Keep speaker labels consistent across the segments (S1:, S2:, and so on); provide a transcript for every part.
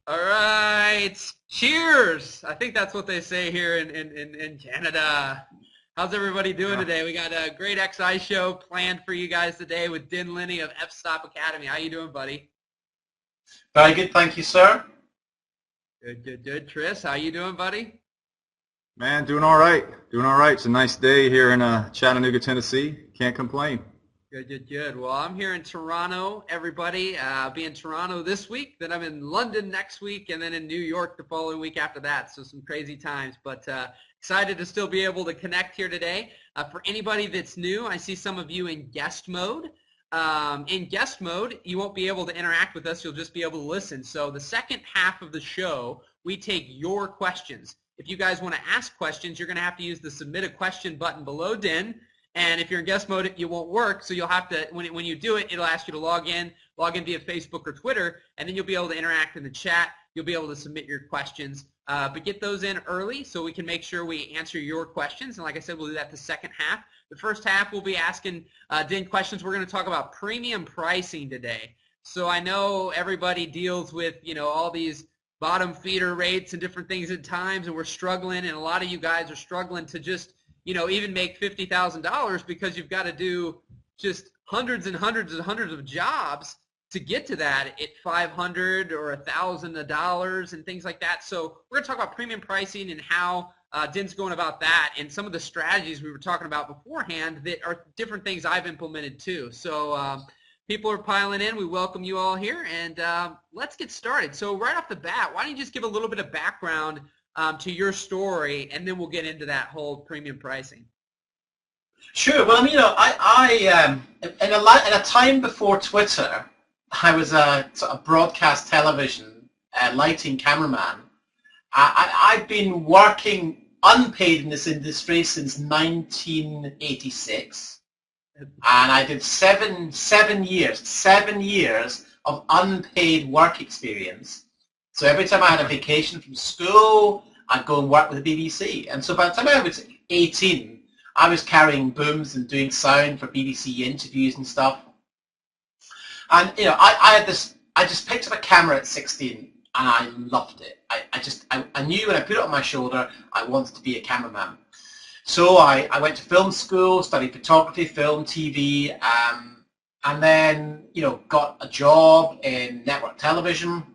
S1: All right. Cheers. I think that's what they say here in Canada. How's everybody doing
S2: Yeah.
S1: today? We got a great XI show planned for you guys today with Lennie of F-Stop Academy. How you doing, buddy?
S2: Very good, thank you, sir.
S1: Good, good, good. Tris, how you doing, buddy?
S3: Man, doing all right. Doing all right. It's a nice day here in Chattanooga, Tennessee. Can't complain.
S1: Good, good, good. Well, I'm here in Toronto, everybody. I'll be in Toronto this week, then I'm in London next week, and then in New York the following week after that. So some crazy times, but excited to still be able to connect here today. For anybody that's new, I see some of you in guest mode. In guest mode, you won't be able to interact with us. You'll just be able to listen. So the second half of the show, we take your questions. If you guys want to ask questions, you're going to have to use the submit a question button below Den. And if you're in guest mode, it won't work. So you'll have to, when you do it, it'll ask you to log in via Facebook or Twitter, and then you'll be able to interact in the chat. You'll be able to submit your questions. But get those in early so we can make sure we answer your questions. And like I said, we'll do that the second half. The first half, we'll be asking Din questions. We're going to talk about premium pricing today. So I know everybody deals with, all these bottom feeder rates and different things at times, and we're struggling, and a lot of you guys are struggling to just even make $50,000 because you've got to do just hundreds and hundreds and hundreds of jobs to get to that at $500 or $1,000 and things like that. So we're going to talk about premium pricing and how Din's going about that and some of the strategies we were talking about beforehand that are different things I've implemented too. So people are piling in. We welcome you all here, and let's get started. So right off the bat, why don't you just give a little bit of background to your story, and then we'll get into that whole premium pricing.
S2: Sure. Well, I in a time before Twitter, I was a sort of broadcast television lighting cameraman. I've been working unpaid in this industry since 1986, and I did seven years of unpaid work experience. So every time I had a vacation from school, I'd go and work with the BBC. And so by the time I was 18, I was carrying booms and doing sound for BBC interviews and stuff. And I just picked up a camera at 16 and I loved it. I knew when I put it on my shoulder, I wanted to be a cameraman. So I went to film school, studied photography, film, TV, and then got a job in network television.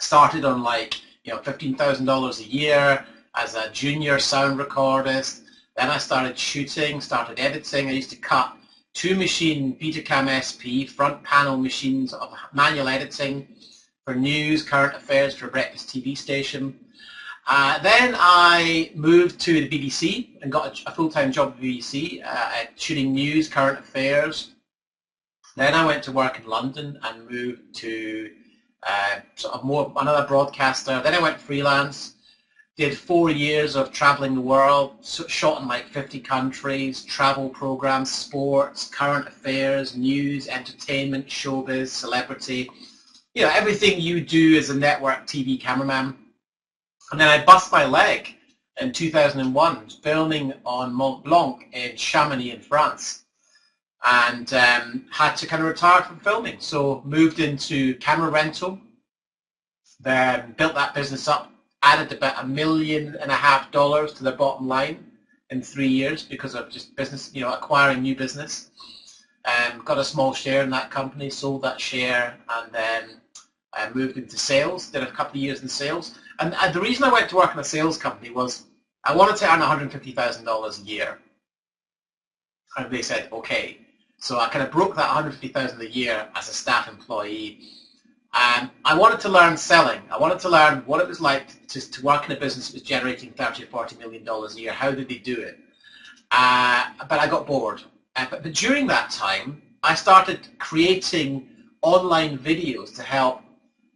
S2: Started on $15,000 a year as a junior sound recordist. Then I started shooting, started editing. I used to cut two-machine Betacam SP front panel machines of manual editing for news, current affairs for a breakfast TV station. Then I moved to the BBC and got a full-time job at the BBC shooting news, current affairs. Then I went to work in London and moved to another broadcaster. Then I went freelance, did 4 years of traveling the world, shot in 50 countries, travel programs, sports, current affairs, news, entertainment, showbiz, celebrity, everything you do as a network TV cameraman. And then I bust my leg in 2001 filming on Mont Blanc in Chamonix in France, and had to kind of retire from filming. So moved into camera rental, then built that business up, added about $1.5 million to the bottom line in 3 years because of just business, acquiring new business. Got a small share in that company, sold that share, and then moved into sales, did a couple of years in sales. And the reason I went to work in a sales company was I wanted to earn $150,000 a year. And they said, okay. So I kind of broke that $150,000 a year as a staff employee. I wanted to learn selling. I wanted to learn what it was like to work in a business that was generating $30 or $40 million a year. How did they do it? But I got bored. But during that time, I started creating online videos to help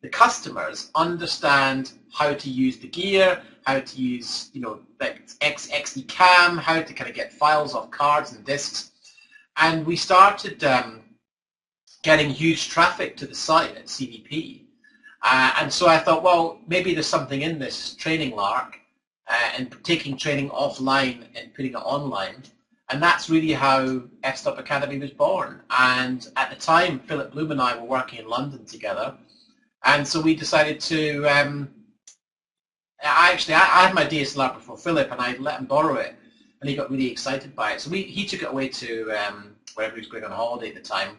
S2: the customers understand how to use the gear, how to use, XD cam, how to kind of get files off cards and discs. And we started getting huge traffic to the site at CVP. And so I thought, well, maybe there's something in this training lark and taking training offline and putting it online. And that's really how F-Stop Academy was born. And at the time, Philip Bloom and I were working in London together. And so we decided to, I had my DSLR before Philip, and I let him borrow it, and he got really excited by it. So he took it away to wherever he was going on holiday at the time.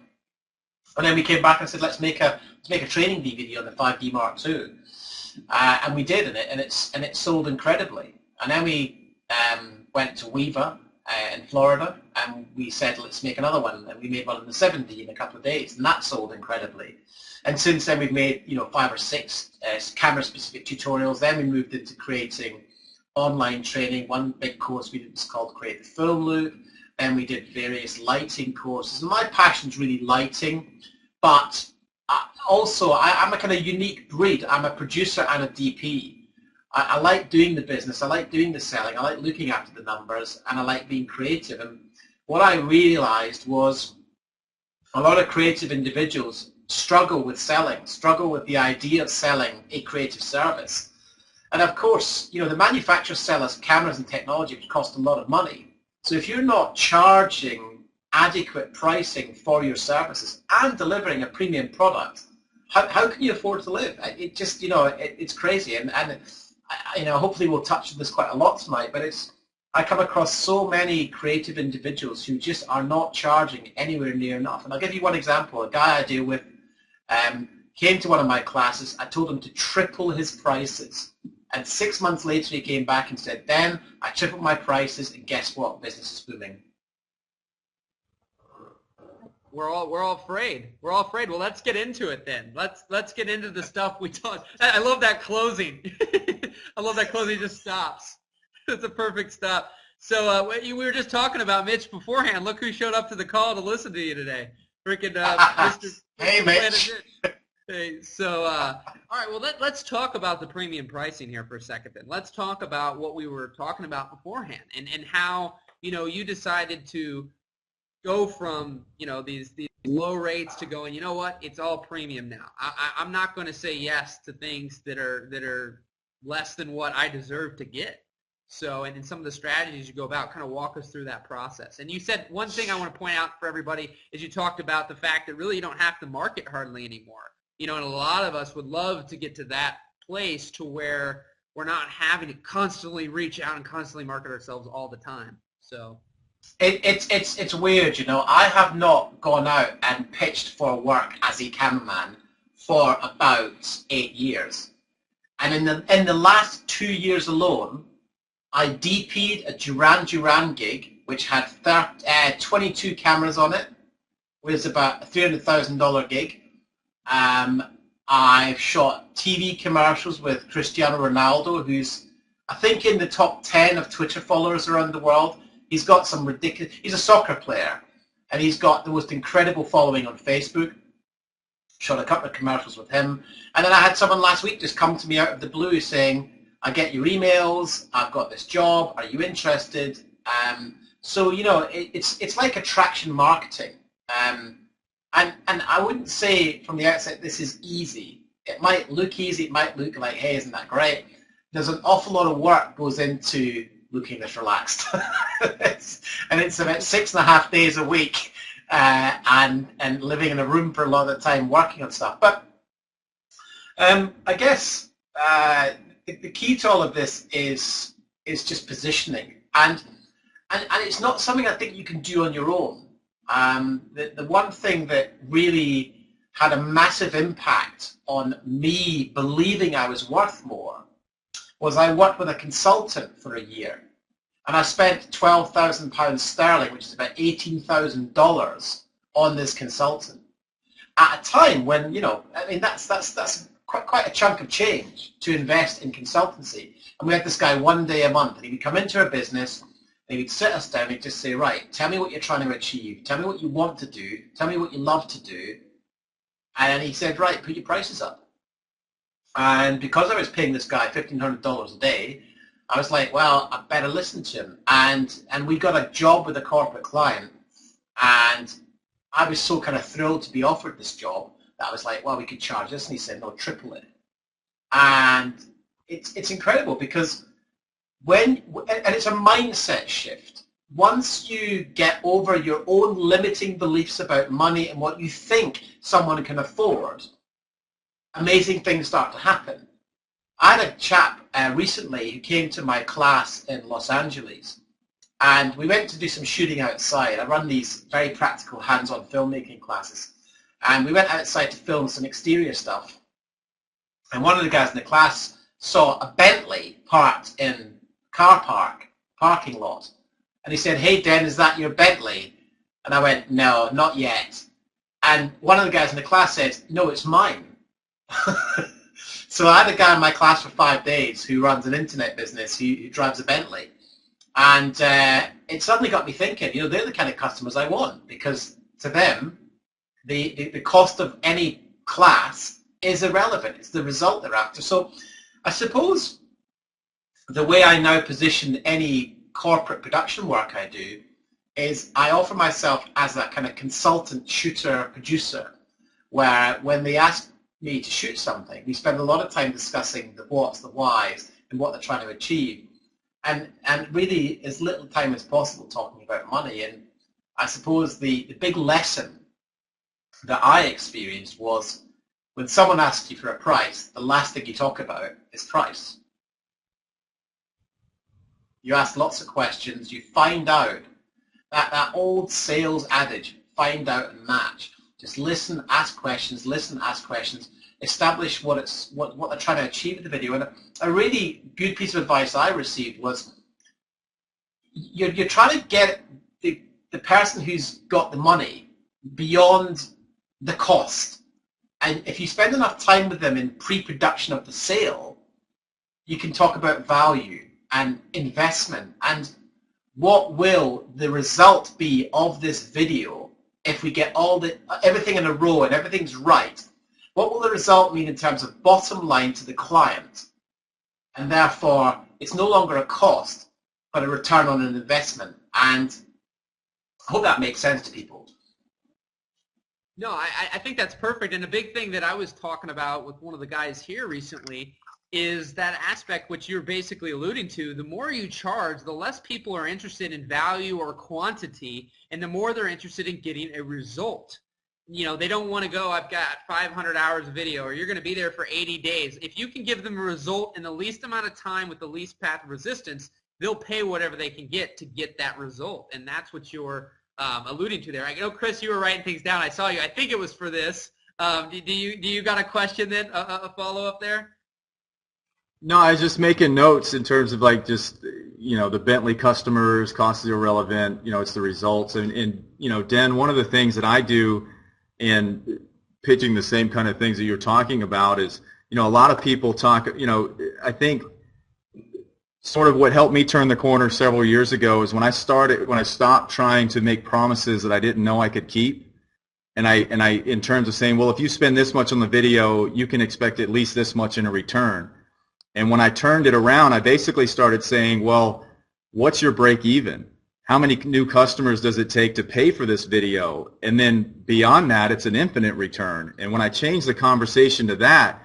S2: And then we came back and said, let's make a training DVD on the 5D Mark II. And we did, and it sold incredibly. And then we went to Weaver in Florida, and we said, let's make another one. And we made one in the 7D in a couple of days, and that sold incredibly. And since then, we've made 5 or 6 camera-specific tutorials. Then we moved into creating online training. One big course we did was called Create the Film Loop. Then we did various lighting courses. My passion's really lighting, but also I'm a kind of unique breed. I'm a producer and a DP. I like doing the business. I like doing the selling. I like looking after the numbers, and I like being creative. And what I realized was a lot of creative individuals struggle with selling, struggle with the idea of selling a creative service. And of course, the manufacturers sell us cameras and technology which cost a lot of money. So if you're not charging adequate pricing for your services and delivering a premium product, how can you afford to live? It just, it's crazy. And hopefully we'll touch on this quite a lot tonight, but I come across so many creative individuals who just are not charging anywhere near enough. And I'll give you one example. A guy I deal with came to one of my classes. I told him to triple his prices. And 6 months later he came back and said, then I tripled my prices, and guess what? Business is booming.
S1: We're all afraid. We're all afraid. Well, let's get into it then. Let's get into the stuff we talked. I love that closing. I love that closing. Just stops. It's a perfect stop. So we were just talking about Mitch beforehand. Look who showed up to the call to listen to you today. Freaking Mr.
S2: Hey, Mitch.
S1: Hey, so all right. Well, let's talk about the premium pricing here for a second. Then let's talk about what we were talking about beforehand, and how you decided to go from these low rates to going, what, it's all premium now. I'm not going to say yes to things that are less than what I deserve to get. So, and in some of the strategies you go about, kind of walk us through that process. And you said one thing I want to point out for everybody is you talked about the fact that really you don't have to market hardly anymore. And a lot of us would love to get to that place to where we're not having to constantly reach out and constantly market ourselves all the time. So
S2: it's weird, I have not gone out and pitched for work as a cameraman for about 8 years. And in the last 2 years alone, I DP'd a Duran gig which had 22 cameras on it. It was about a $300,000 gig. I've shot TV commercials with Cristiano Ronaldo, who's I think in the top 10 of Twitter followers around the world. He's got some ridiculous, he's a soccer player, and he's got the most incredible following on Facebook. Shot a couple of commercials with him. And then I had someone last week just come to me out of the blue saying, I get your emails, I've got this job, are you interested? So, it's like attraction marketing. And I wouldn't say from the outset this is easy. It might look easy, it might look like, hey, isn't that great? There's an awful lot of work goes into looking this relaxed. and it's about 6.5 days a week and living in a room for a lot of the time working on stuff. But I guess the key to all of this is just positioning. And it's not something I think you can do on your own. The one thing that really had a massive impact on me believing I was worth more was I worked with a consultant for a year, and I spent £12,000 sterling, which is about $18,000 on this consultant at a time when, that's quite a chunk of change to invest in consultancy. And we had this guy one day a month, and he would come into our business, and he would sit us down, and he'd just say, right, tell me what you're trying to achieve, tell me what you want to do, tell me what you love to do. And he said, right, put your prices up. And because I was paying this guy $1,500 a day, I was like, well, I better listen to him. And we got a job with a corporate client, and I was so kind of thrilled to be offered this job that I was like, well, we could charge this. And he said, no, triple it. And it's incredible because and it's a mindset shift. Once you get over your own limiting beliefs about money and what you think someone can afford, amazing things start to happen. I had a chap recently who came to my class in Los Angeles, and we went to do some shooting outside. I run these very practical hands-on filmmaking classes, and we went outside to film some exterior stuff. And one of the guys in the class saw a Bentley parked in parking lot, and he said, "Hey Den, is that your Bentley?" And I went, "No, not yet." And one of the guys in the class said, "No, it's mine." So I had a guy in my class for 5 days who runs an internet business who drives a Bentley. And it suddenly got me thinking, they're the kind of customers I want, because to them, the cost of any class is irrelevant. It's the result they're after. So I suppose the way I now position any corporate production work I do is I offer myself as a kind of consultant, shooter, producer, where when they ask me to shoot something, we spend a lot of time discussing the what's, the whys, and what they're trying to achieve. And really as little time as possible talking about money. And I suppose the big lesson that I experienced was when someone asks you for a price, the last thing you talk about is price. You ask lots of questions, you find out that old sales adage, find out and match. Just listen, ask questions, establish what they're trying to achieve in the video. And a really good piece of advice I received was you're trying to get the person who's got the money beyond the cost. And if you spend enough time with them in pre-production of the sale, you can talk about value and investment and what will the result be of this video if we get everything in a row and everything's right. What will the result mean in terms of bottom line to the client? And therefore, it's no longer a cost, but a return on an investment. And I hope that makes sense to people.
S1: No, I think that's perfect. And a big thing that I was talking about with one of the guys here recently is that aspect which you're basically alluding to. The more you charge, the less people are interested in value or quantity, and the more they're interested in getting a result. They don't want to go, I've got 500 hours of video, or you're going to be there for 80 days. If you can give them a result in the least amount of time with the least path of resistance, they'll pay whatever they can get to get that result. And that's what you're alluding to there. I know, Chris, you were writing things down. I saw you. I think it was for this. Do you got a question then, a follow-up there?
S3: No, I was just making notes in terms of the Bentley customers, cost is irrelevant, it's the results. And Den, one of the things that I do in pitching the same kind of things that you're talking about is, a lot of people talk, I think sort of what helped me turn the corner several years ago is when I stopped trying to make promises that I didn't know I could keep. And I, in terms of saying, well, if you spend this much on the video, you can expect at least this much in a return. And when I turned it around, I basically started saying, well, what's your break even? How many new customers does it take to pay for this video? And then beyond that, it's an infinite return. And when I changed the conversation to that,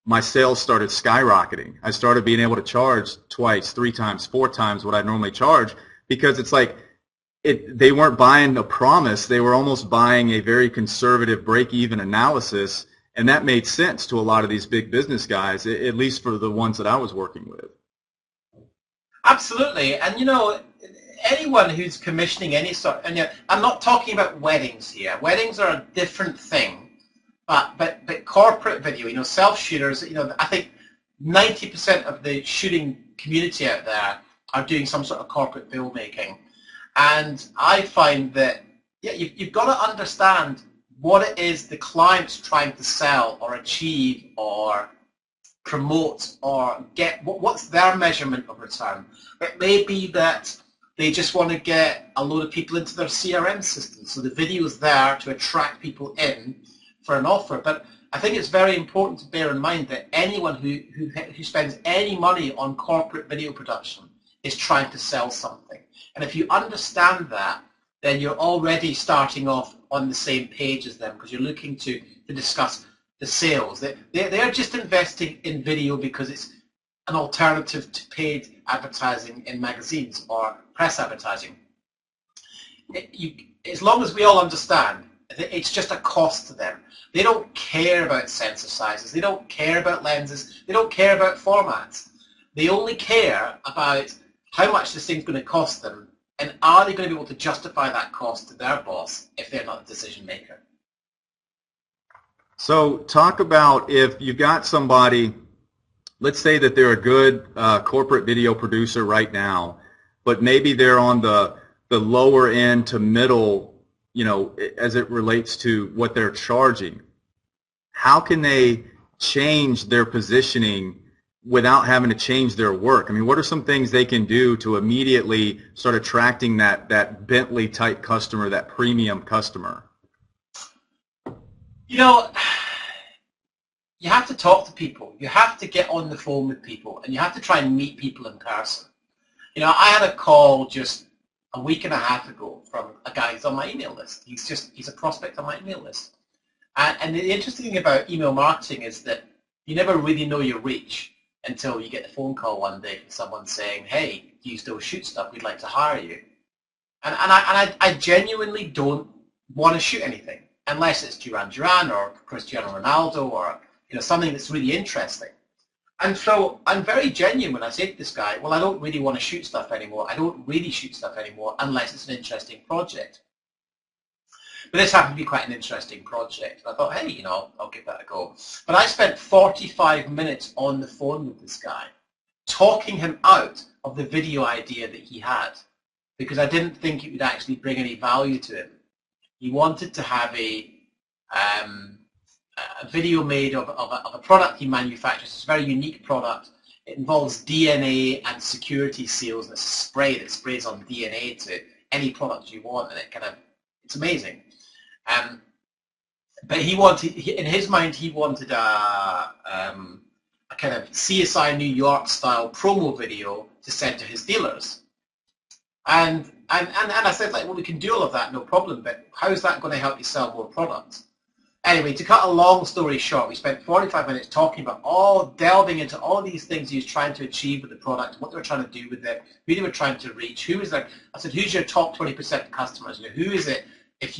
S3: my sales started skyrocketing. I started being able to charge twice, 3 times, 4 times what I normally charge, because it's like they weren't buying a promise. They were almost buying a very conservative break-even analysis. And that made sense to a lot of these big business guys, at least for the ones that I was working with.
S2: Absolutely. And anyone who's commissioning any sort, and I'm not talking about weddings here. Weddings are a different thing. But corporate video, self-shooters, I think 90% of the shooting community out there are doing some sort of corporate filmmaking. And I find that, you've got to understand what it is the client's trying to sell or achieve or promote or get. What's their measurement of return? It may be that they just want to get a load of people into their CRM system, so the video is there to attract people in for an offer. But I think it's very important to bear in mind that anyone who spends any money on corporate video production is trying to sell something. And if you understand that, then you're already starting off on the same page as them, because you're looking to discuss the sales. They're just investing in video because it's an alternative to paid advertising in magazines or press advertising. As long as we all understand It's just a cost to them. They don't care about sensor sizes. They don't care about lenses. They don't care about formats. They only care about how much this thing's going to cost them, and are they going to be able to justify that cost to their boss if they're not the decision maker.
S3: So talk about if you've got somebody, let's say that they're a good corporate video producer right now, but maybe they're on the lower end to middle, you know, as it relates to what they're charging. How can they change their positioning without having to change their work? I mean, what are some things they can do to immediately start attracting that Bentley type customer, that premium customer?
S2: You know, you have to talk to people. You have to get on the phone with people, and you have to try and meet people in person. You know, I had a call just a week and a half ago from a guy who's on my email list. He's a prospect on my email list. And the interesting thing about email marketing is that you never really know your reach until you get the phone call one day from someone saying, hey, do you still shoot stuff? We'd like to hire you. And I genuinely don't want to shoot anything unless it's Duran Duran or Cristiano Ronaldo or, you know, something that's really interesting. And so I'm very genuine when I say to this guy, well, I don't really want to shoot stuff anymore. I don't really shoot stuff anymore unless it's an interesting project. But this happened to be quite an interesting project. And I thought, hey, you know, I'll give that a go. But I spent 45 minutes on the phone with this guy, talking him out of the video idea that he had, because I didn't think it would actually bring any value to him. He wanted to have a video made of a product he manufactures. It's a very unique product. It involves DNA and security seals, and it's a spray that sprays on DNA to any product you want, and it's amazing. But in his mind, he wanted a kind of CSI New York style promo video to send to his dealers. And I said, like, well, we can do all of that, no problem, but how is that going to help you sell more products? Anyway, to cut a long story short, we spent 45 minutes talking about delving into all these things he was trying to achieve with the product, what they were trying to do with it, who they were trying to reach, I said, who's your top 20% of customers? You know, who is it, if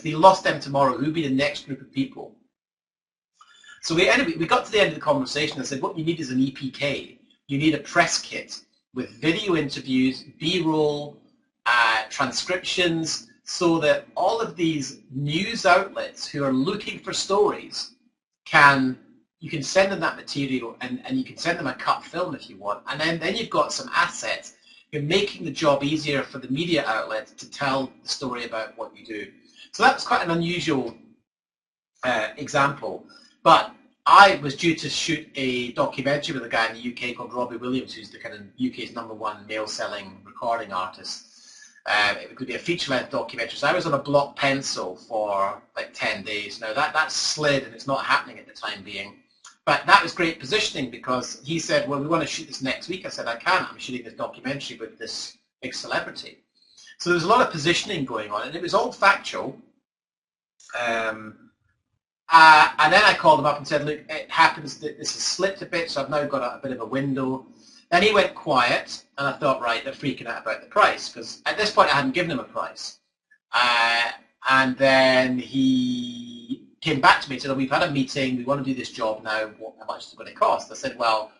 S2: they lost them tomorrow, who would be the next group of people? So we got to the end of the conversation and said, what you need is an EPK. You need a press kit with video interviews, B-roll, transcriptions, so that all of these news outlets who are looking for stories you can send them that material, and you can send them a cut film if you want, and then you've got some assets. You're making the job easier for the media outlet to tell the story about what you do. So that was quite an unusual example, but I was due to shoot a documentary with a guy in the UK called Robbie Williams, who's the kind of UK's #1 male-selling recording artist. It could be a feature-length documentary. So I was on a block pencil for like 10 days. Now that slid, and it's not happening at the time being. But that was great positioning, because he said, well, we want to shoot this next week. I said, I can't. I'm shooting this documentary with this big celebrity. So there was a lot of positioning going on, and it was all factual. And then I called him up and said, look, it happens that this has slipped a bit, so I've now got a bit of a window. Then he went quiet, and I thought, right, they're freaking out about the price, because at this point I hadn't given him a price. And then he came back to me and said, oh, we've had a meeting, we want to do this job now, how much is it going to cost? I said, well,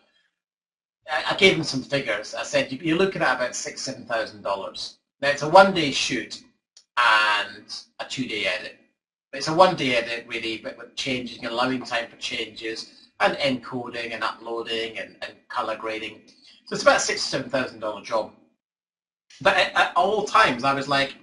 S2: I gave him some figures. I said, you're looking at about $6,000 to $7,000. Now, it's a one-day shoot and a 2-day edit. It's a one-day edit, really, but with changing, allowing time for changes, and encoding and uploading and color grading. So it's about a $6,000 to $7,000 job. But at all times, I was like,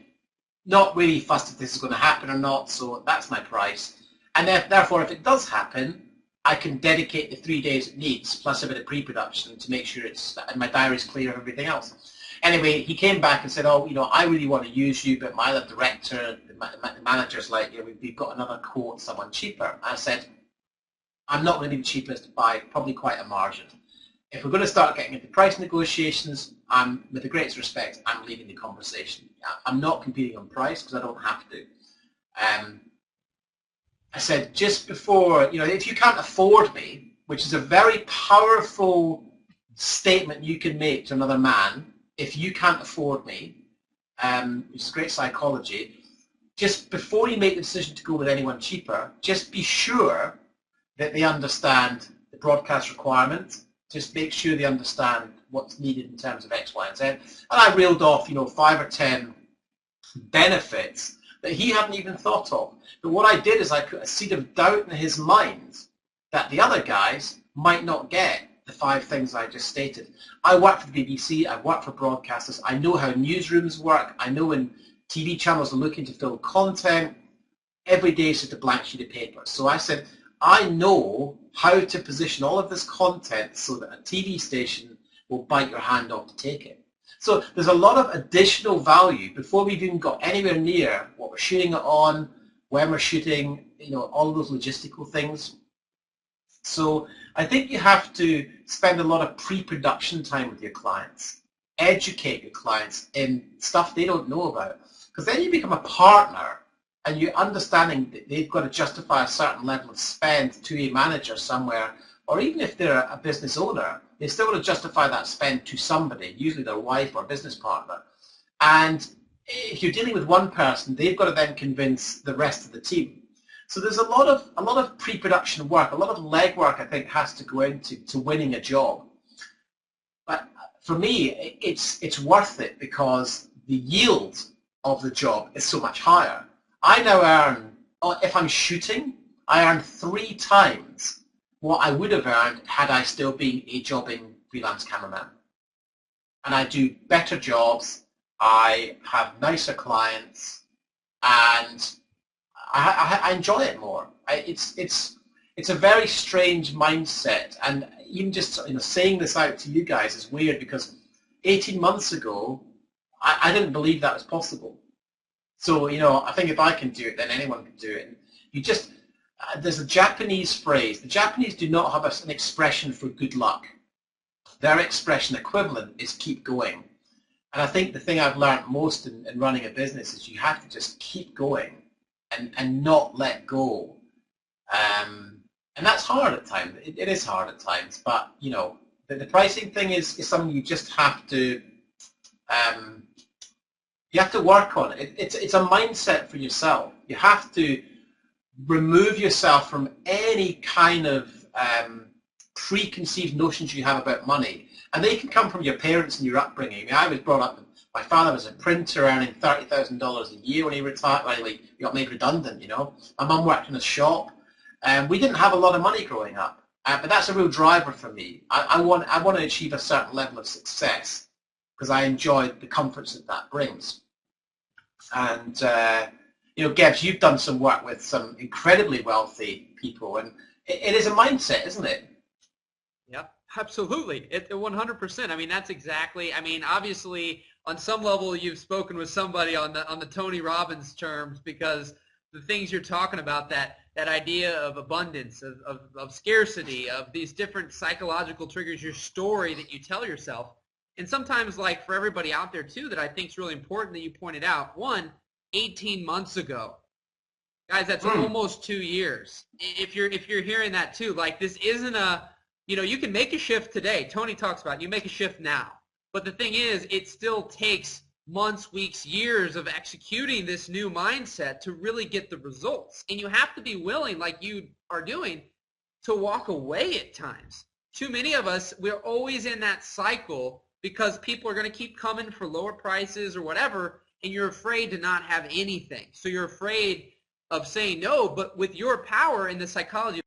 S2: not really fussed if this is going to happen or not, so that's my price. And therefore, if it does happen, I can dedicate the 3 days it needs, plus a bit of pre-production, to make sure and my diary's clear of everything else. Anyway, he came back and said, oh, you know, I really want to use you, but my other director, the manager's like, you know, we've got another quote, someone cheaper. I said, I'm not going to be the cheapest by probably quite a margin. If we're going to start getting into price negotiations, with the greatest respect, I'm leaving the conversation. I'm not competing on price because I don't have to. I said, just before, you know, if you can't afford me, which is a very powerful statement you can make to another man, if you can't afford me, which is great psychology, just before you make the decision to go with anyone cheaper, just be sure that they understand the broadcast requirements. Just make sure they understand what's needed in terms of X, Y, and Z. And I reeled off, 5 or 10 benefits that he hadn't even thought of. But what I did is I put a seed of doubt in his mind that the other guys might not get the 5 things I just stated. I work for the BBC, I work for broadcasters, I know how newsrooms work, I know when TV channels are looking to fill content, every day is just a blank sheet of paper. So I said, I know how to position all of this content so that a TV station will bite your hand off to take it. So there's a lot of additional value before we've even got anywhere near what we're shooting it on, when we're shooting, all of those logistical things. So I think you have to spend a lot of pre-production time with your clients, educate your clients in stuff they don't know about, because then you become a partner and you're understanding that they've got to justify a certain level of spend to a manager somewhere, or even if they're a business owner, they still got to justify that spend to somebody, usually their wife or business partner. And if you're dealing with one person, they've got to then convince the rest of the team. So there's a lot of pre-production work, a lot of legwork I think has to go into winning a job. But for me, it's worth it because the yield of the job is so much higher. I now earn, if I'm shooting, I earn 3 times what I would have earned had I still been a jobbing freelance cameraman. And I do better jobs, I have nicer clients, and I enjoy it more. It's a very strange mindset, and even just saying this out to you guys is weird because 18 months ago, I didn't believe that was possible. So, I think if I can do it, then anyone can do it. And there's a Japanese phrase. The Japanese do not have an expression for good luck. Their expression equivalent is keep going. And I think the thing I've learned most in running a business is you have to just keep going and not let go. And that's hard at times. It is hard at times. But, the pricing thing is something you just have to... you have to work on it. It's a mindset for yourself. You have to remove yourself from any kind of preconceived notions you have about money. And they can come from your parents and your upbringing. I mean, I was brought up, my father was a printer earning $30,000 a year when he retired. Well, he got made redundant, My mum worked in a shop. We didn't have a lot of money growing up. But that's a real driver for me. I want to achieve a certain level of success because I enjoy the comforts that brings. And, Gebs, you've done some work with some incredibly wealthy people, and it is a mindset, isn't it?
S1: Yep, absolutely. 100%. I mean, that's exactly, obviously, on some level, you've spoken with somebody on the Tony Robbins terms because the things you're talking about, that idea of abundance, of scarcity, of these different psychological triggers, your story that you tell yourself. And sometimes, like for everybody out there too, that I think is really important that you pointed out. 18 months ago, guys, that's almost 2 years. If you're hearing that too, like this isn't you can make a shift today. Tony talks about it, you make a shift now. But the thing is, it still takes months, weeks, years of executing this new mindset to really get the results. And you have to be willing, like you are doing, to walk away at times. Too many of us, we're always in that cycle because people are going to keep coming for lower prices or whatever, and you're afraid to not have anything. So you're afraid of saying no, but with your power in the psychology.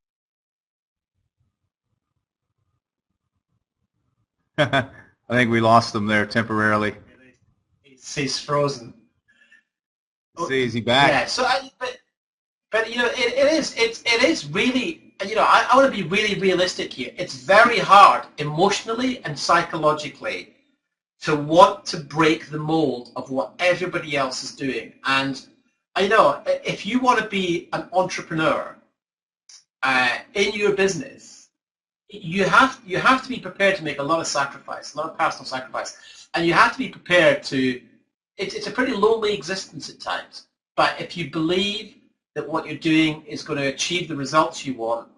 S3: I think we lost them there temporarily.
S2: He's frozen.
S3: See, is he back?
S2: Yeah. So, it is really. I want to be really realistic here. It's very hard emotionally and psychologically to want to break the mold of what everybody else is doing. And if you want to be an entrepreneur in your business, you have to be prepared to make a lot of sacrifice, a lot of personal sacrifice, and you have to be prepared to. It's a pretty lonely existence at times. But if you believe that what you're doing is going to achieve the results you want,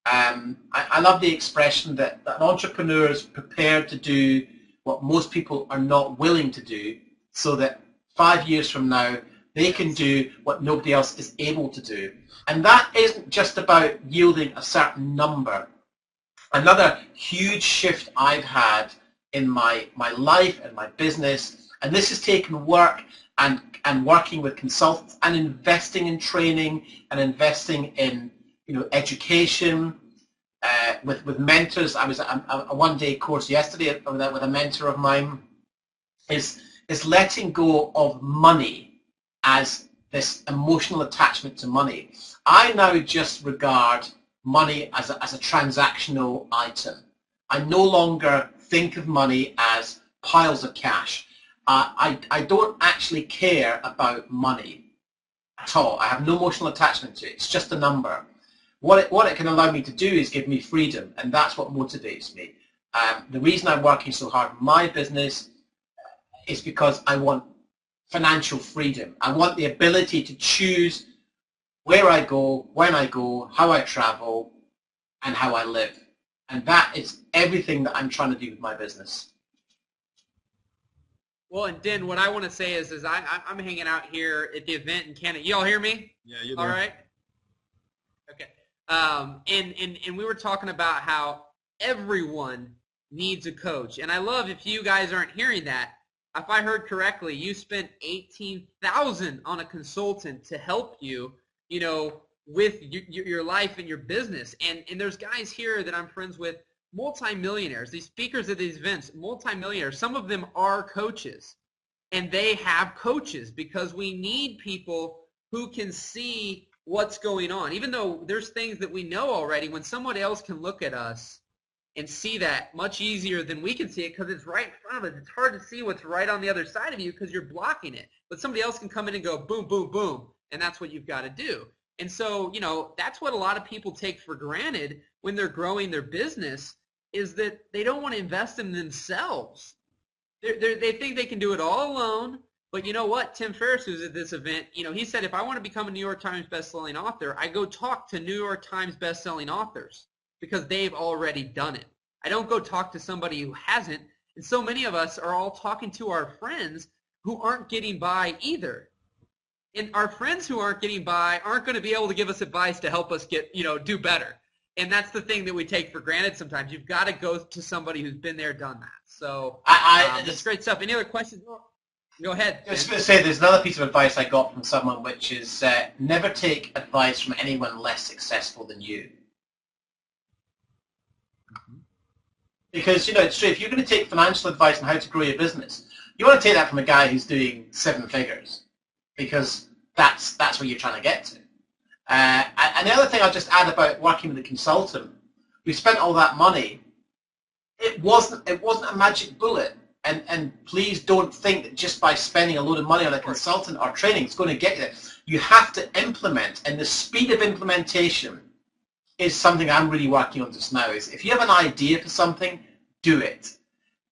S2: I love the expression that an entrepreneur is prepared to do what most people are not willing to do, so that 5 years from now They can do what nobody else is able to do. And that isn't just about yielding a certain number. Another huge shift I've had in my life and my business, and this has taken work and working with consultants and investing in training and investing in education, with mentors. I was at a one-day course yesterday with a mentor of mine, is letting go of money as this emotional attachment to money. I now just regard money as a transactional item. I no longer think of money as piles of cash. I don't actually care about money at all. I have no emotional attachment to it. It's just a number. What it can allow me to do is give me freedom, and that's what motivates me. The reason I'm working so hard in my business is because I want financial freedom. I want the ability to choose where I go, when I go, how I travel, and how I live. And that is everything that I'm trying to do with my business.
S1: Well, and Den, what I want to say is I'm hanging out here at the event in Canada. You all hear me?
S3: Yeah, you're there.
S1: All right. Okay. And we were talking about how everyone needs a coach. And I love, if you guys aren't hearing that, if I heard correctly, you spent $18,000 on a consultant to help you, with your life and your business. And there's guys here that I'm friends with, multimillionaires, these speakers at these events, multimillionaires. Some of them are coaches, and they have coaches because we need people who can see what's going on. Even though there's things that we know already, when someone else can look at us and see that much easier than we can see it, because it's right in front of us. It's hard to see what's right on the other side of you because you're blocking it. But somebody else can come in and go boom, boom, boom, and that's what you've got to do. And so, that's what a lot of people take for granted when they're growing their business, is that they don't want to invest in themselves. They think they can do it all alone. But you know what? Tim Ferriss, who's at this event, he said, if I want to become a New York Times bestselling author, I go talk to New York Times bestselling authors because they've already done it. I don't go talk to somebody who hasn't. And so many of us are all talking to our friends who aren't getting by either. And our friends who aren't getting by aren't going to be able to give us advice to help us get, do better. And that's the thing that we take for granted sometimes. You've got to go to somebody who's been there, done that. So that's great stuff. Any other questions? Go ahead.
S2: I was going to say, there's another piece of advice I got from someone, which is never take advice from anyone less successful than you. Because, it's true, if you're going to take financial advice on how to grow your business, you want to take that from a guy who's doing 7 figures, because that's what you're trying to get to. And the other thing I'll just add about working with a consultant, we spent all that money. It wasn't a magic bullet. And please don't think that just by spending a load of money on a consultant or training, it's going to get you there. You have to implement, and the speed of implementation is something I'm really working on just now. Is if you have an idea for something, do it.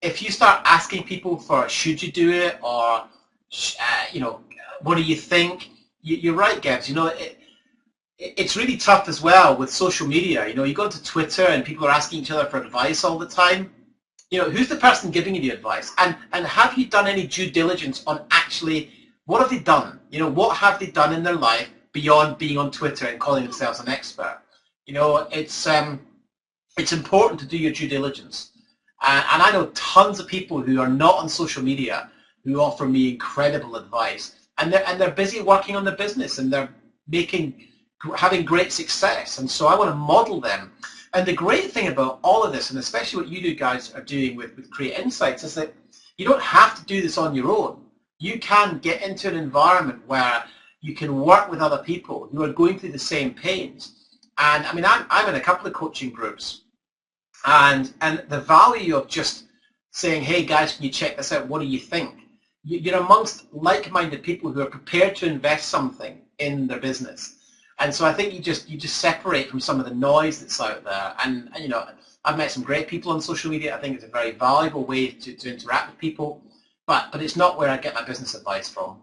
S2: If you start asking people for should you do it, or what do you think, you're right, Gibbs. It's really tough as well with social media. You go into Twitter and people are asking each other for advice all the time. Who's the person giving you the advice? And have you done any due diligence on actually what have they done? What have they done in their life beyond being on Twitter and calling themselves an expert? It's important to do your due diligence. And I know tons of people who are not on social media who offer me incredible advice, and they're busy working on their business, and they're having great success. And so I want to model them. And the great thing about all of this, and especially what you guys are doing with Create Insights, is that you don't have to do this on your own. You can get into an environment where you can work with other people who are going through the same pains. And I mean, I'm in a couple of coaching groups, and the value of just saying, hey guys, can you check this out? What do you think? You're amongst like-minded people who are prepared to invest something in their business. And so I think you just separate from some of the noise that's out there. And I've met some great people on social media. I think it's a very valuable way to interact with people, but it's not where I get my business advice from.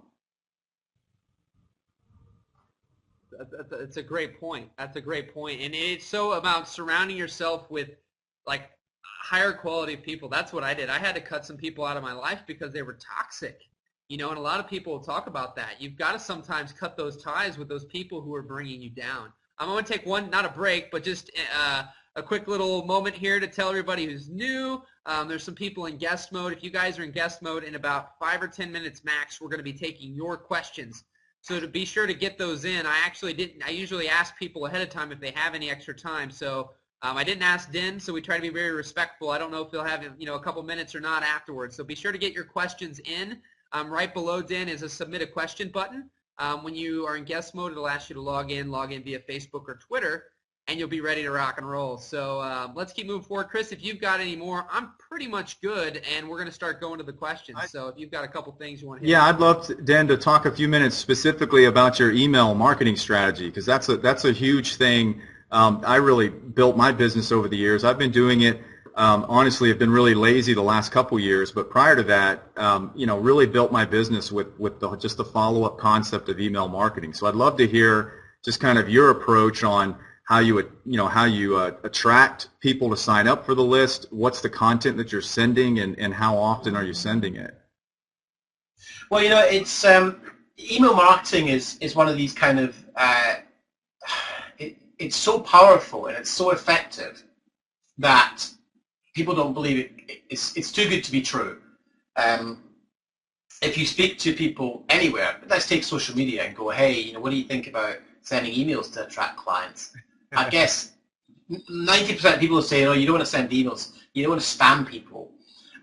S1: That's a great point. That's a great point. And it's so about surrounding yourself with like higher quality people. That's what I did. I had to cut some people out of my life because they were toxic. You know, and a lot of people talk about that. You've got to sometimes cut those ties with those people who are bringing you down. I'm going to take one, not a break, but just a quick little moment here to tell everybody who's new. There's some people in guest mode. If you guys are in guest mode, in about 5 or 10 minutes max, we're going to be taking your questions. So to be sure to get those in, I usually ask people ahead of time if they have any extra time. So I didn't ask Den, so we try to be very respectful. I don't know if they'll have, you know, a couple minutes or not afterwards. So be sure to get your questions in. Right below Den is a submit a question button. When you are in guest mode, it'll ask you to log in via Facebook or Twitter, and you'll be ready to rock and roll. So let's keep moving forward. Chris, if you've got any more, I'm pretty much good, and we're going to start going to the questions. So if you've got a couple things you want to hit.
S3: Yeah, I'd love, Dan, to talk a few minutes specifically about your email marketing strategy, because that's a huge thing. I really built my business over the years. I've been doing it. Honestly, I've been really lazy the last couple years, but prior to that, you know, really built my business with just the follow-up concept of email marketing. So I'd love to hear just kind of your approach on how you attract people to sign up for the list. What's the content that you're sending, and how often are you sending it?
S2: Well, you know, it's email marketing is one of these kind of it's so powerful and it's so effective that people don't believe it. It's too good to be true. If you speak to people anywhere, let's take social media and go, hey, you know, what do you think about sending emails to attract clients? I guess 90% of people will say, no, you don't want to send emails. You don't want to spam people.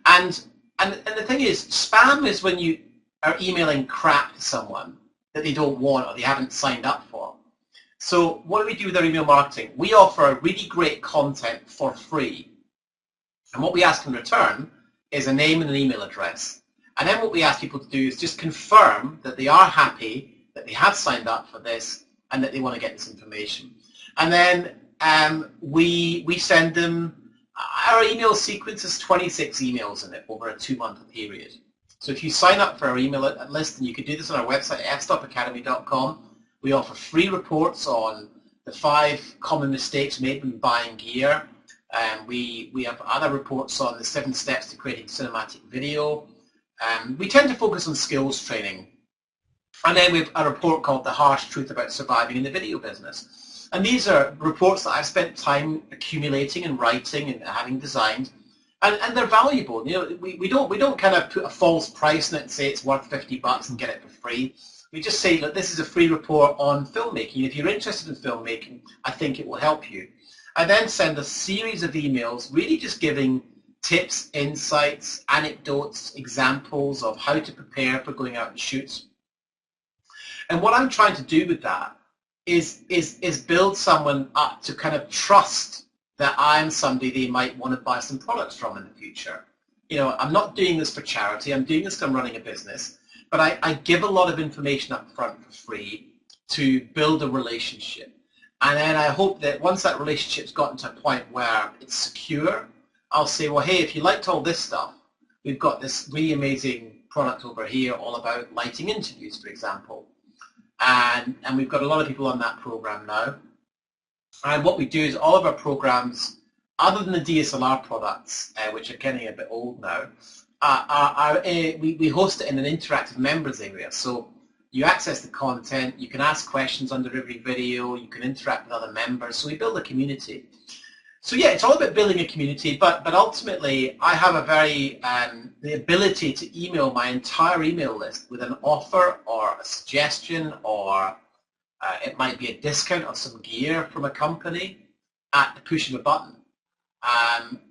S2: And the thing is, spam is when you are emailing crap to someone that they don't want or they haven't signed up for. So what do we do with our email marketing? We offer really great content for free. And what we ask in return is a name and an email address. And then what we ask people to do is just confirm that they are happy, that they have signed up for this, and that they want to get this information. And then we send them, our email sequence is 26 emails in it over a 2-month period. So if you sign up for our email list, and you can do this on our website, fstopacademy.com, we offer free reports on the 5 common mistakes made when buying gear. We have other reports on the 7 steps to creating cinematic video. We tend to focus on skills training. And then we have a report called The Harsh Truth About Surviving in the Video Business. And these are reports that I've spent time accumulating and writing and having designed. And they're valuable. You know, we don't kind of put a false price on it and say it's worth $50 and get it for free. We just say, look, this is a free report on filmmaking. If you're interested in filmmaking, I think it will help you. I then send a series of emails really just giving tips, insights, anecdotes, examples of how to prepare for going out and shoots. And what I'm trying to do with that is build someone up to kind of trust that I'm somebody they might want to buy some products from in the future. You know, I'm not doing this for charity. I'm doing this because I'm running a business. But I give a lot of information up front for free to build a relationship. And then I hope that once that relationship's gotten to a point where it's secure, I'll say, well, hey, if you liked all this stuff, we've got this really amazing product over here all about lighting interviews, for example. And we've got a lot of people on that program now. And what we do is all of our programs, other than the DSLR products, which are getting a bit old now, we host it in an interactive members area. So you access the content, you can ask questions under every video, you can interact with other members, so we build a community. So yeah, it's all about building a community, but ultimately I have a the ability to email my entire email list with an offer or a suggestion, or it might be a discount on some gear from a company at the push of a button.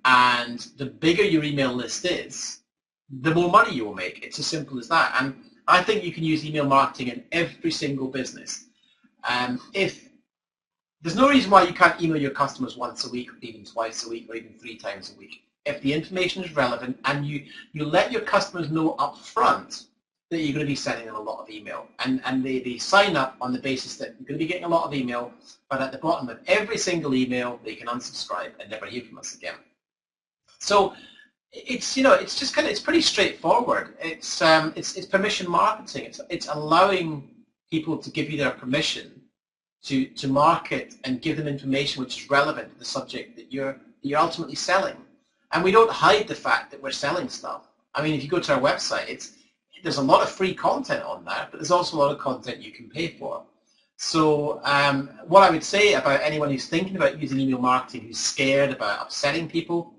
S2: And the bigger your email list is, the more money you will make. It's as simple as that. And I think you can use email marketing in every single business. If there's no reason why you can't email your customers once a week, or even twice a week, or even 3 times a week. If the information is relevant and you let your customers know up front that you're going to be sending them a lot of email, and they sign up on the basis that you're going to be getting a lot of email, but at the bottom of every single email they can unsubscribe and never hear from us again. So it's, you know, it's just kind of, it's pretty straightforward. It's permission marketing. It's allowing people to give you their permission to market and give them information which is relevant to the subject that you're ultimately selling. And we don't hide the fact that we're selling stuff. I mean, if you go to our website, there's a lot of free content on there, but there's also a lot of content you can pay for. So what I would say about anyone who's thinking about using email marketing, who's scared about upsetting people,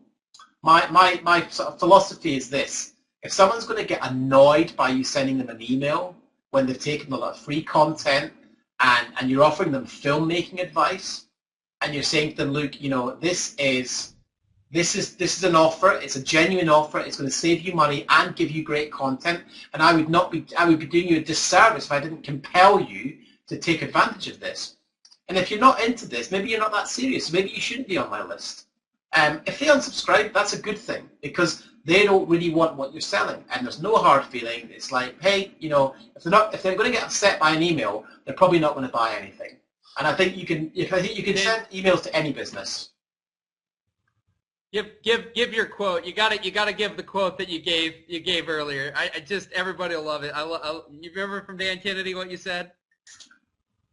S2: my sort of philosophy is this. If someone's going to get annoyed by you sending them an email when they've taken a lot of free content and you're offering them filmmaking advice and you're saying to them, look, this is an offer, it's a genuine offer, it's going to save you money and give you great content, and I would be doing you a disservice if I didn't compel you to take advantage of this. And if you're not into this, maybe you're not that serious, maybe you shouldn't be on my list. If they unsubscribe, that's a good thing, because they don't really want what you're selling, and there's no hard feeling. It's like, hey, if they're going to get upset by an email, they're probably not going to buy anything. And I think you can send emails to any business.
S1: Give your quote. You got to give the quote that you gave earlier. I just, everybody will love it. You remember from Dan Kennedy what you said?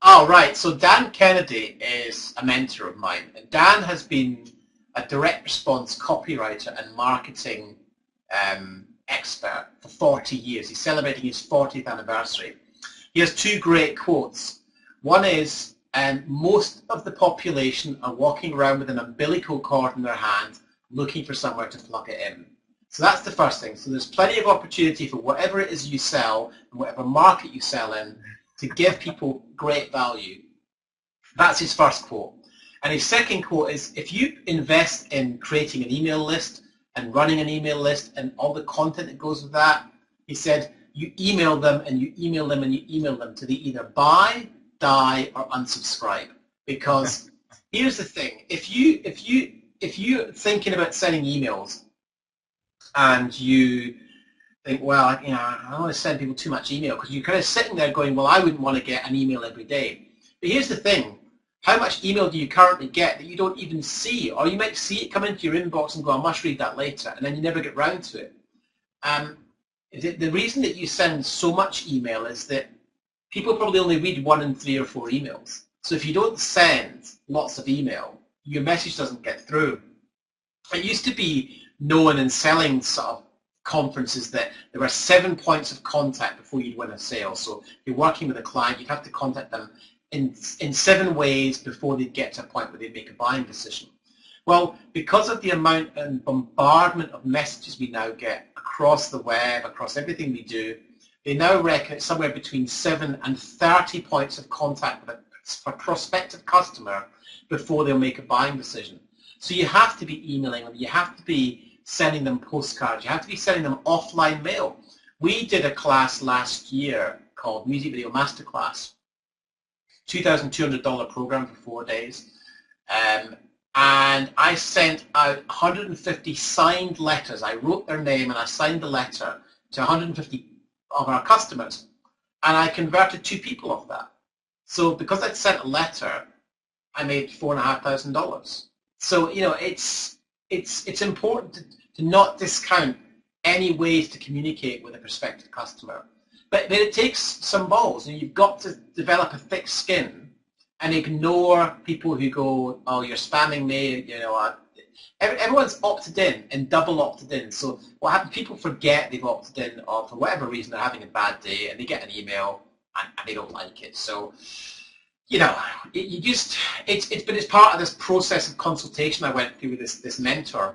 S2: Oh, right. So Dan Kennedy is a mentor of mine, and Dan has been a direct response copywriter and marketing expert for 40 years. He's celebrating his 40th anniversary. He has two great quotes. One is, most of the population are walking around with an umbilical cord in their hand looking for somewhere to plug it in. So that's the first thing. So there's plenty of opportunity for whatever it is you sell and whatever market you sell in to give people great value. That's his first quote. And his second quote is, if you invest in creating an email list and running an email list and all the content that goes with that, he said, you email them and you email them and you email them till they either buy, die, or unsubscribe. Because here's the thing, if you're thinking about sending emails and you think, well, I don't want to send people too much email, because you're kind of sitting there going, well, I wouldn't want to get an email every day. But here's the thing, how much email do you currently get that you don't even see? Or you might see it come into your inbox and go, I must read that later, and then you never get round to it. The reason that you send so much email is that people probably only read 1 in 3 or 4 emails. So if you don't send lots of email, your message doesn't get through. It used to be known in selling sort of conferences that there were 7 points of contact before you'd win a sale. So if you're working with a client, you'd have to contact them in 7 ways before they'd get to a point where they'd make a buying decision. Well, because of the amount and bombardment of messages we now get across the web, across everything we do, they now reckon it's somewhere between 7 and 30 points of contact with a prospective customer before they'll make a buying decision. So you have to be emailing them, you have to be sending them postcards, you have to be sending them offline mail. We did a class last year called Music Video Masterclass, $2,200 program for 4 days. And I sent out 150 signed letters. I wrote their name and I signed the letter to 150 of our customers. And I converted 2 people off that. So because I'd sent a letter, I made $4,500. So, it's important to not discount any ways to communicate with a prospective customer. But it takes some balls, and you've got to develop a thick skin and ignore people who go, oh, you're spamming me, everyone's opted in and double opted in. So what happens, people forget they've opted in, or for whatever reason they're having a bad day and they get an email and they don't like it. So, it's part of this process of consultation I went through with this mentor.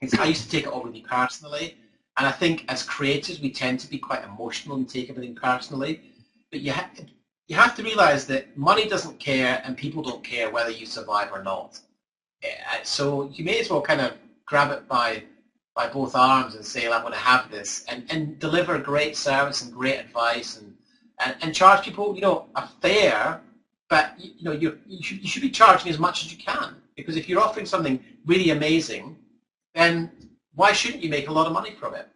S2: I used to take it all really personally. And I think as creators, we tend to be quite emotional and take everything personally. But you have to realize that money doesn't care and people don't care whether you survive or not. So you may as well kind of grab it by both arms and say, I'm going to have this, and deliver great service and great advice and charge people, a fair, but you should be charging as much as you can, because if you're offering something really amazing, then why shouldn't you make a lot of money from it?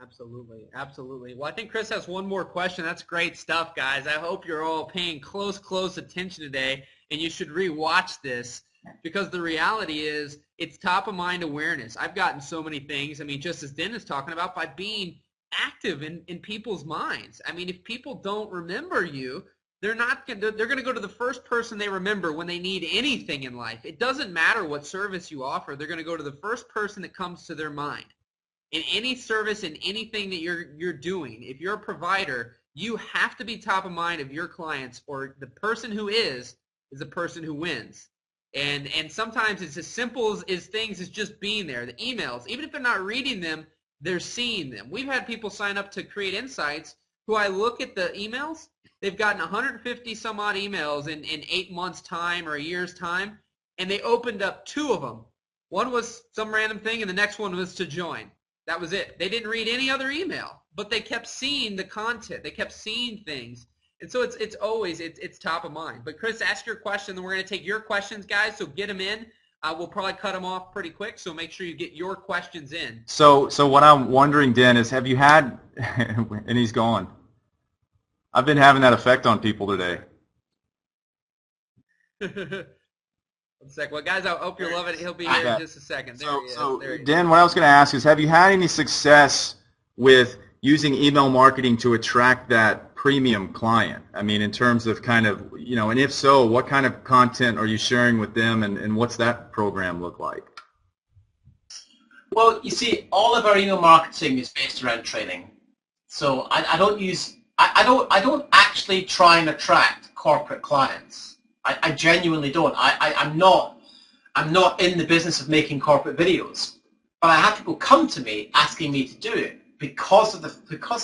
S1: Absolutely, absolutely. Well, I think Chris has one more question. That's great stuff, guys. I hope you're all paying close attention today, and you should re-watch this, because the reality is it's top of mind awareness. I've gotten so many things, just as Den is talking about, by being active in people's minds. If people don't remember you, they're going to go to the first person they remember when they need anything in life. It doesn't matter what service you offer. They're going to go to the first person that comes to their mind. in any service, in anything that you're doing, if you're a provider, you have to be top of mind of your clients, or the person who is the person who wins. And sometimes it's as simple as things as just being there. The emails, even if they're not reading them, they're seeing them. We've had people sign up to Create Insights who I look at the emails. They've gotten 150 some odd emails in 8 months' time or a year's time, and they opened up 2 of them. One was some random thing, and the next one was to join. That was it. They didn't read any other email, but they kept seeing the content. They kept seeing things. And so it's always top of mind. But Chris, ask your question, then we're going to take your questions, guys, so get them in. We'll probably cut them off pretty quick, so make sure you get your questions in.
S3: So what I'm wondering, Dan, is have you had, and he's gone. I've been having that effect on people today.
S1: 1 sec. Well, guys, I hope you're loving it. He'll be here in just a second. There he is.
S3: So
S1: there he is.
S3: Dan, what I was going to ask is, have you had any success with using email marketing to attract that premium client? I mean, in terms of kind of, and if so, what kind of content are you sharing with them, and what's that program look like?
S2: Well, you see, all of our email marketing is based around training. So I don't actually try and attract corporate clients. I genuinely don't. I'm not in the business of making corporate videos, but I have people come to me asking me to do it because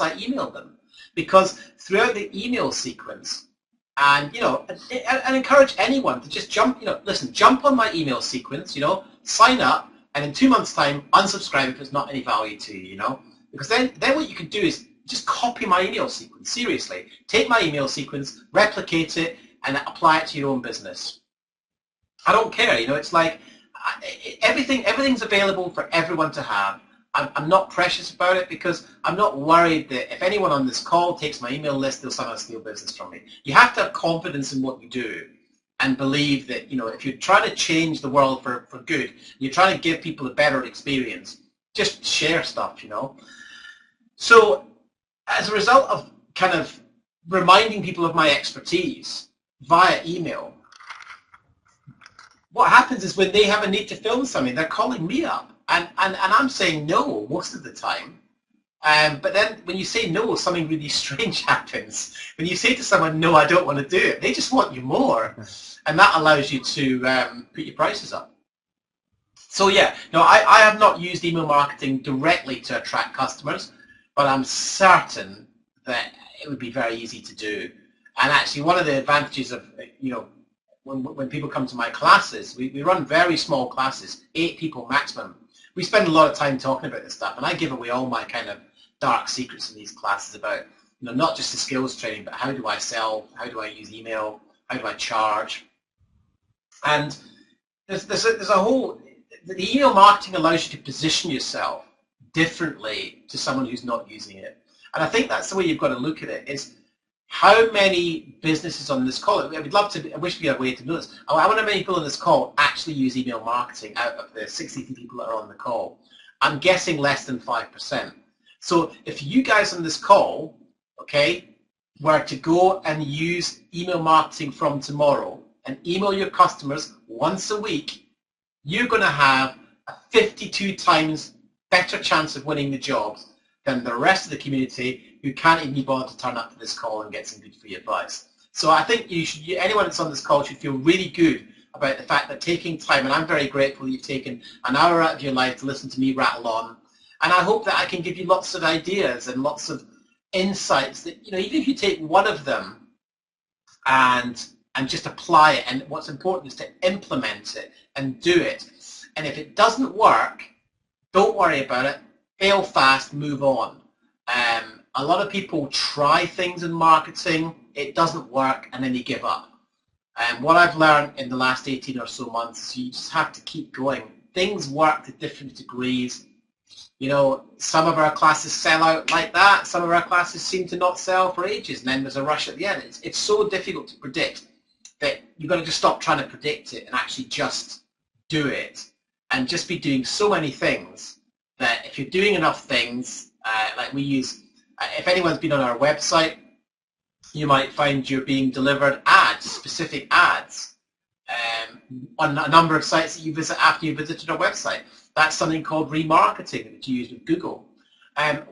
S2: I emailed them. Because throughout the email sequence, and I encourage anyone to just jump on my email sequence, sign up, and in 2 months' time, unsubscribe if it's not any value to you, because then what you can do is just copy my email sequence. Seriously, take my email sequence, replicate it, and apply it to your own business. I don't care, it's like everything's available for everyone to have. I'm not precious about it because I'm not worried that if anyone on this call takes my email list, they'll somehow steal business from me. You have to have confidence in what you do and believe that, if you're trying to change the world for good, you're trying to give people a better experience, just share stuff, So as a result of kind of reminding people of my expertise via email, what happens is when they have a need to film something, they're calling me up. And I'm saying no most of the time. But then when you say no, something really strange happens. When you say to someone, no, I don't want to do it, they just want you more. And that allows you to put your prices up. So yeah, no, I have not used email marketing directly to attract customers, but I'm certain that it would be very easy to do. And actually one of the advantages of, when people come to my classes, we run very small classes, 8 people maximum. We spend a lot of time talking about this stuff, and I give away all my kind of dark secrets in these classes about, not just the skills training, but how do I sell, how do I use email, how do I charge. And there's a whole, the email marketing allows you to position yourself differently to someone who's not using it. And I think that's the way you've got to look at it, is how many businesses on this call, I wish we had a way to do this, how many people on this call actually use email marketing out of the 62 people that are on the call? I'm guessing less than 5%. So if you guys on this call, okay, were to go and use email marketing from tomorrow and email your customers once a week, you're going to have a 52 times better chance of winning the jobs than the rest of the community who can't even be bothered to turn up to this call and get some good free advice. So I think anyone that's on this call should feel really good about the fact that taking time, and I'm very grateful that you've taken an hour out of your life to listen to me rattle on, and I hope that I can give you lots of ideas and lots of insights that, even if you take one of them and just apply it, and what's important is to implement it and do it. And if it doesn't work, don't worry about it. Fail fast, move on. A lot of people try things in marketing, it doesn't work, and then they give up. And what I've learned in the last 18 or so months is you just have to keep going. Things work to different degrees. Some of our classes sell out like that. Some of our classes seem to not sell for ages, and then there's a rush at the end. It's so difficult to predict that you've got to just stop trying to predict it and actually just do it. And just be doing so many things that if you're doing enough things, like we use, if anyone's been on our website, you might find you're being delivered ads, specific ads. on a number of sites that you visit after you visited our website. That's something called remarketing that you use with Google.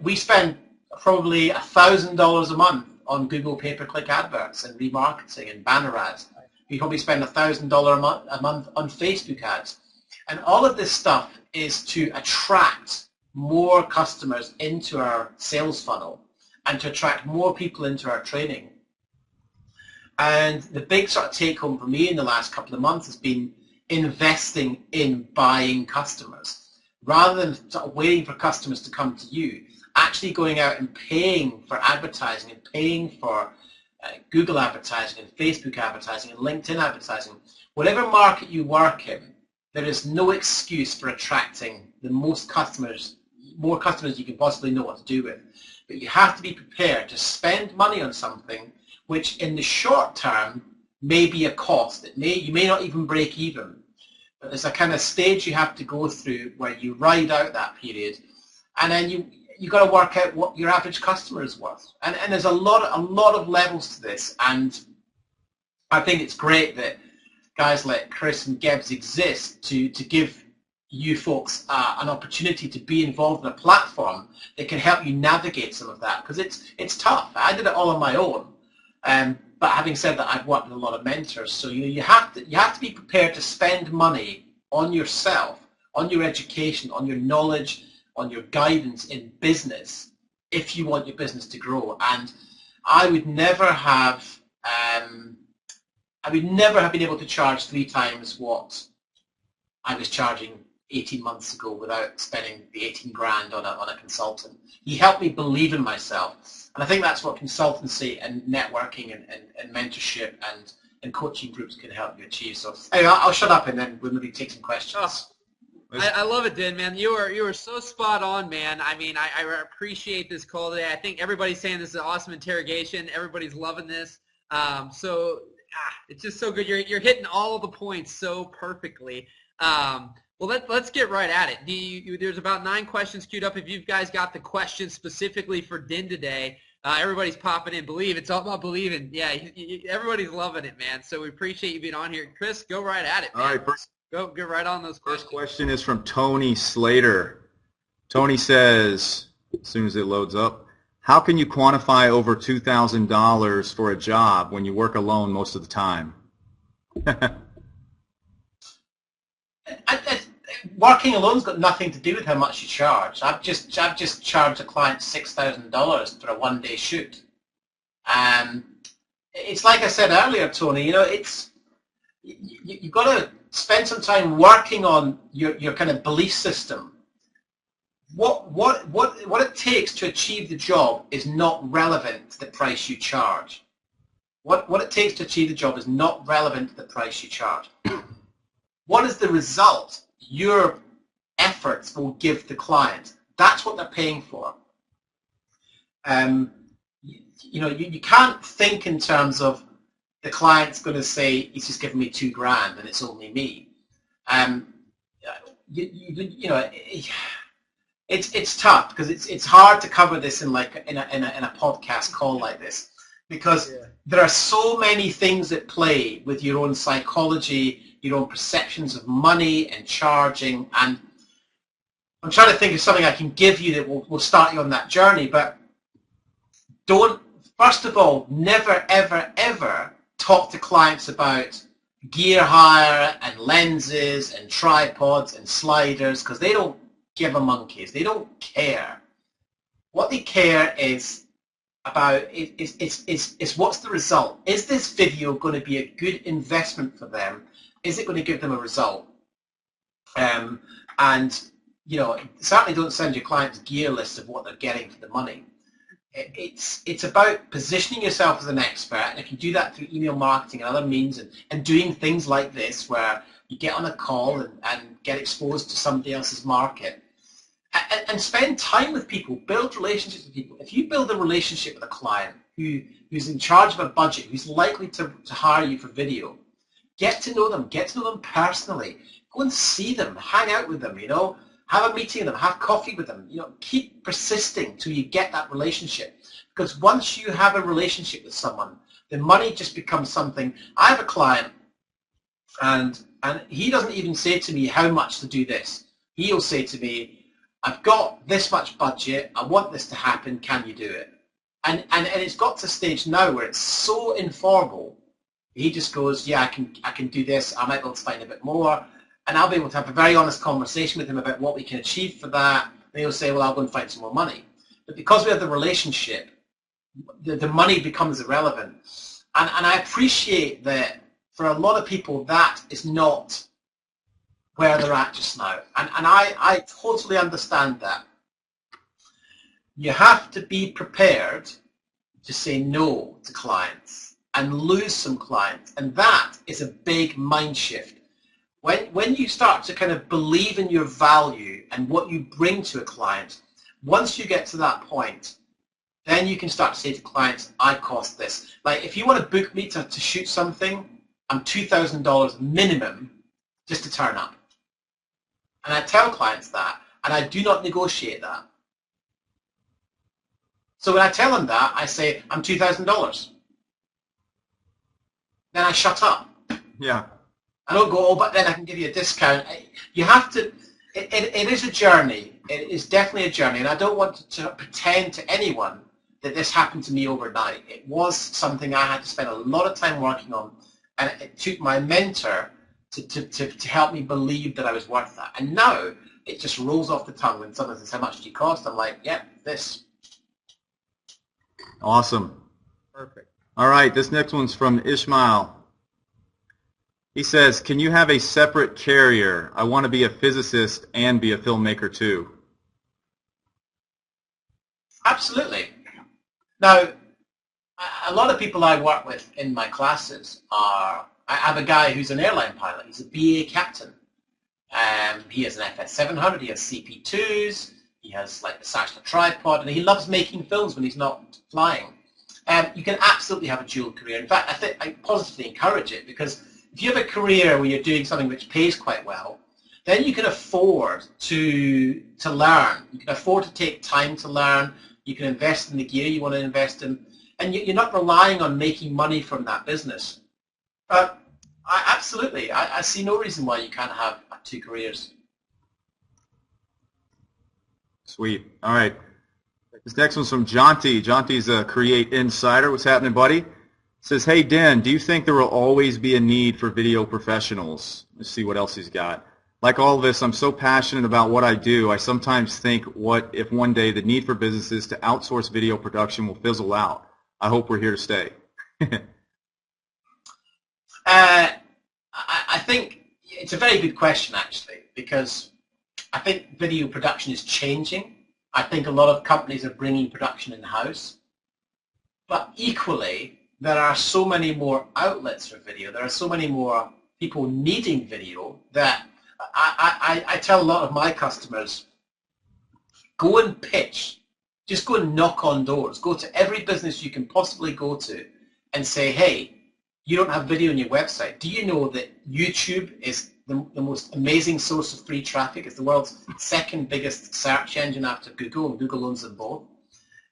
S2: We spend probably $1,000 a month on Google pay-per-click adverts and remarketing and banner ads. We probably spend $1,000 a month on Facebook ads. And all of this stuff is to attract more customers into our sales funnel and to attract more people into our training. And the big sort of take home for me in the last couple of months has been investing in buying customers. Rather than sort of waiting for customers to come to you, actually going out and paying for advertising and paying for Google advertising and Facebook advertising and LinkedIn advertising. Whatever market you work in, there is no excuse for attracting the most customers, more customers you can possibly know what to do with. But you have to be prepared to spend money on something which in the short term may be a cost. You may not even break even. But there's a kind of stage you have to go through where you ride out that period, and then you got to work out what your average customer is worth. And there's a lot of levels to this, and I think it's great that guys like Chris and Gebs exist to give you folks an opportunity to be involved in a platform that can help you navigate some of that, because it's tough. I did it all on my own, but having said that, I've worked with a lot of mentors, so you have to be prepared to spend money on yourself, on your education, on your knowledge, on your guidance in business if you want your business to grow. And I would never have been able to charge 3 times what I was charging 18 months ago without spending the 18 grand on a consultant. He helped me believe in myself, and I think that's what consultancy and networking and mentorship and coaching groups can help you achieve. So anyway, I'll shut up and then we'll maybe take some questions.
S1: I love it, Dan, man. You are so spot on, man. I mean, I appreciate this call today. I think everybody's saying this is an awesome interrogation. Everybody's loving this. It's just so good. You're hitting all of the points so perfectly. Well, let's get right at it. There's about 9 questions queued up. If you guys got the questions specifically for Din today, everybody's popping in. Believe. It's all about believing. Yeah, everybody's loving it, man. So we appreciate you being on here. Chris, go right at it, man.
S3: All right,
S1: Go right on those questions.
S3: First question is from Tony Slater. Tony says, as soon as it loads up, how can you quantify over $2,000 for a job when you work alone most of the time?
S2: Working alone's got nothing to do with how much you charge. I've just charged a client $6,000 for a 1-day shoot. It's like I said earlier, Tony. You've got to spend some time working on your kind of belief system. What it takes to achieve the job is not relevant to the price you charge. What it takes to achieve the job is not relevant to the price you charge. What is the result your efforts will give the client? That's what they're paying for. You can't think in terms of the client's going to say, he's just giving me $2 grand and it's only me. It's tough because it's hard to cover this in a podcast call like this, because there are so many things at play with your own psychology, your own perceptions of money and charging. And I'm trying to think of something I can give you that will start you on that journey. But first of all, never, ever, ever talk to clients about gear hire and lenses and tripods and sliders, because they don't give a monkeys. They don't care. What they care is about is what's the result? Is this video going to be a good investment for them? Is it going to give them a result? And certainly don't send your clients gear lists of what they're getting for the money. It's about positioning yourself as an expert, and if you do that through email marketing and other means, and doing things like this where you get on a call and get exposed to somebody else's market, and spend time with people, build relationships with people. If you build a relationship with a client who's in charge of a budget, who's likely to hire you for video, get to know them personally. Go and see them, hang out with them, have a meeting with them, have coffee with them, keep persisting till you get that relationship. Because once you have a relationship with someone, the money just becomes something. I have a client, and And he doesn't even say to me how much to do this. He'll say to me, I've got this much budget, I want this to happen, can you do it? And it's got to a stage now where it's so informal. He just goes, yeah, I can do this, I might be able to find a bit more, and I'll be able to have a very honest conversation with him about what we can achieve for that, and he'll say, well, I'll go and find some more money. But because we have the relationship, the money becomes irrelevant. And I appreciate that for a lot of people that is not where they're at just now. And I totally understand that. You have to be prepared to say no to clients and lose some clients. And that is a big mind shift. When you start to kind of believe in your value and what you bring to a client, once you get to that point, then you can start to say to clients, I cost this. Like if you want to book me to shoot something, I'm $2,000 minimum just to turn up. And I tell clients that, and I do not negotiate that. So when I tell them that, I say, I'm $2,000. Then I shut up.
S3: Yeah.
S2: I don't go, oh, but then I can give you a discount. You have to, it is a journey. It is definitely a journey, and I don't want to pretend to anyone that this happened to me overnight. It was something I had to spend a lot of time working on, and it took my mentor to help me believe that I was worth that. And now it just rolls off the tongue when someone says, how much do you cost? I'm like, yeah, this.
S3: Awesome.
S1: Perfect.
S3: All right, this next one's from Ishmael. He says, can you have a separate carrier? I want to be a physicist and be a filmmaker too.
S2: Absolutely. Now, a lot of people I work with in my classes are, I have a guy who's an airline pilot. He's a BA captain. He has an FS700, he has CP2s, he has like the Satchel tripod, and he loves making films when he's not flying. You can absolutely have a dual career. In fact, I positively encourage it, because if you have a career where you're doing something which pays quite well, then you can afford to learn. You can afford to take time to learn. You can invest in the gear you want to invest in, and you're not relying on making money from that business. But absolutely, I see no reason why you can't have two careers.
S3: Sweet. All right. This next one's from Jonty. Jonty's a Create Insider. What's happening, buddy? Says, hey, Dan, do you think there will always be a need for video professionals? Let's see what else he's got. Like all of this, I'm so passionate about what I do, I sometimes think, what if one day the need for businesses to outsource video production will fizzle out? I hope we're here to stay.
S2: I think it's a very good question, actually, because I think video production is changing. I think a lot of companies are bringing production in-house. But equally, there are so many more outlets for video. There are so many more people needing video that I tell a lot of my customers, go and pitch. Just go and knock on doors. Go to every business you can possibly go to and say, hey, you don't have video on your website. Do you know that YouTube is the most amazing source of free traffic? It's the world's second biggest search engine after Google, and Google owns them both.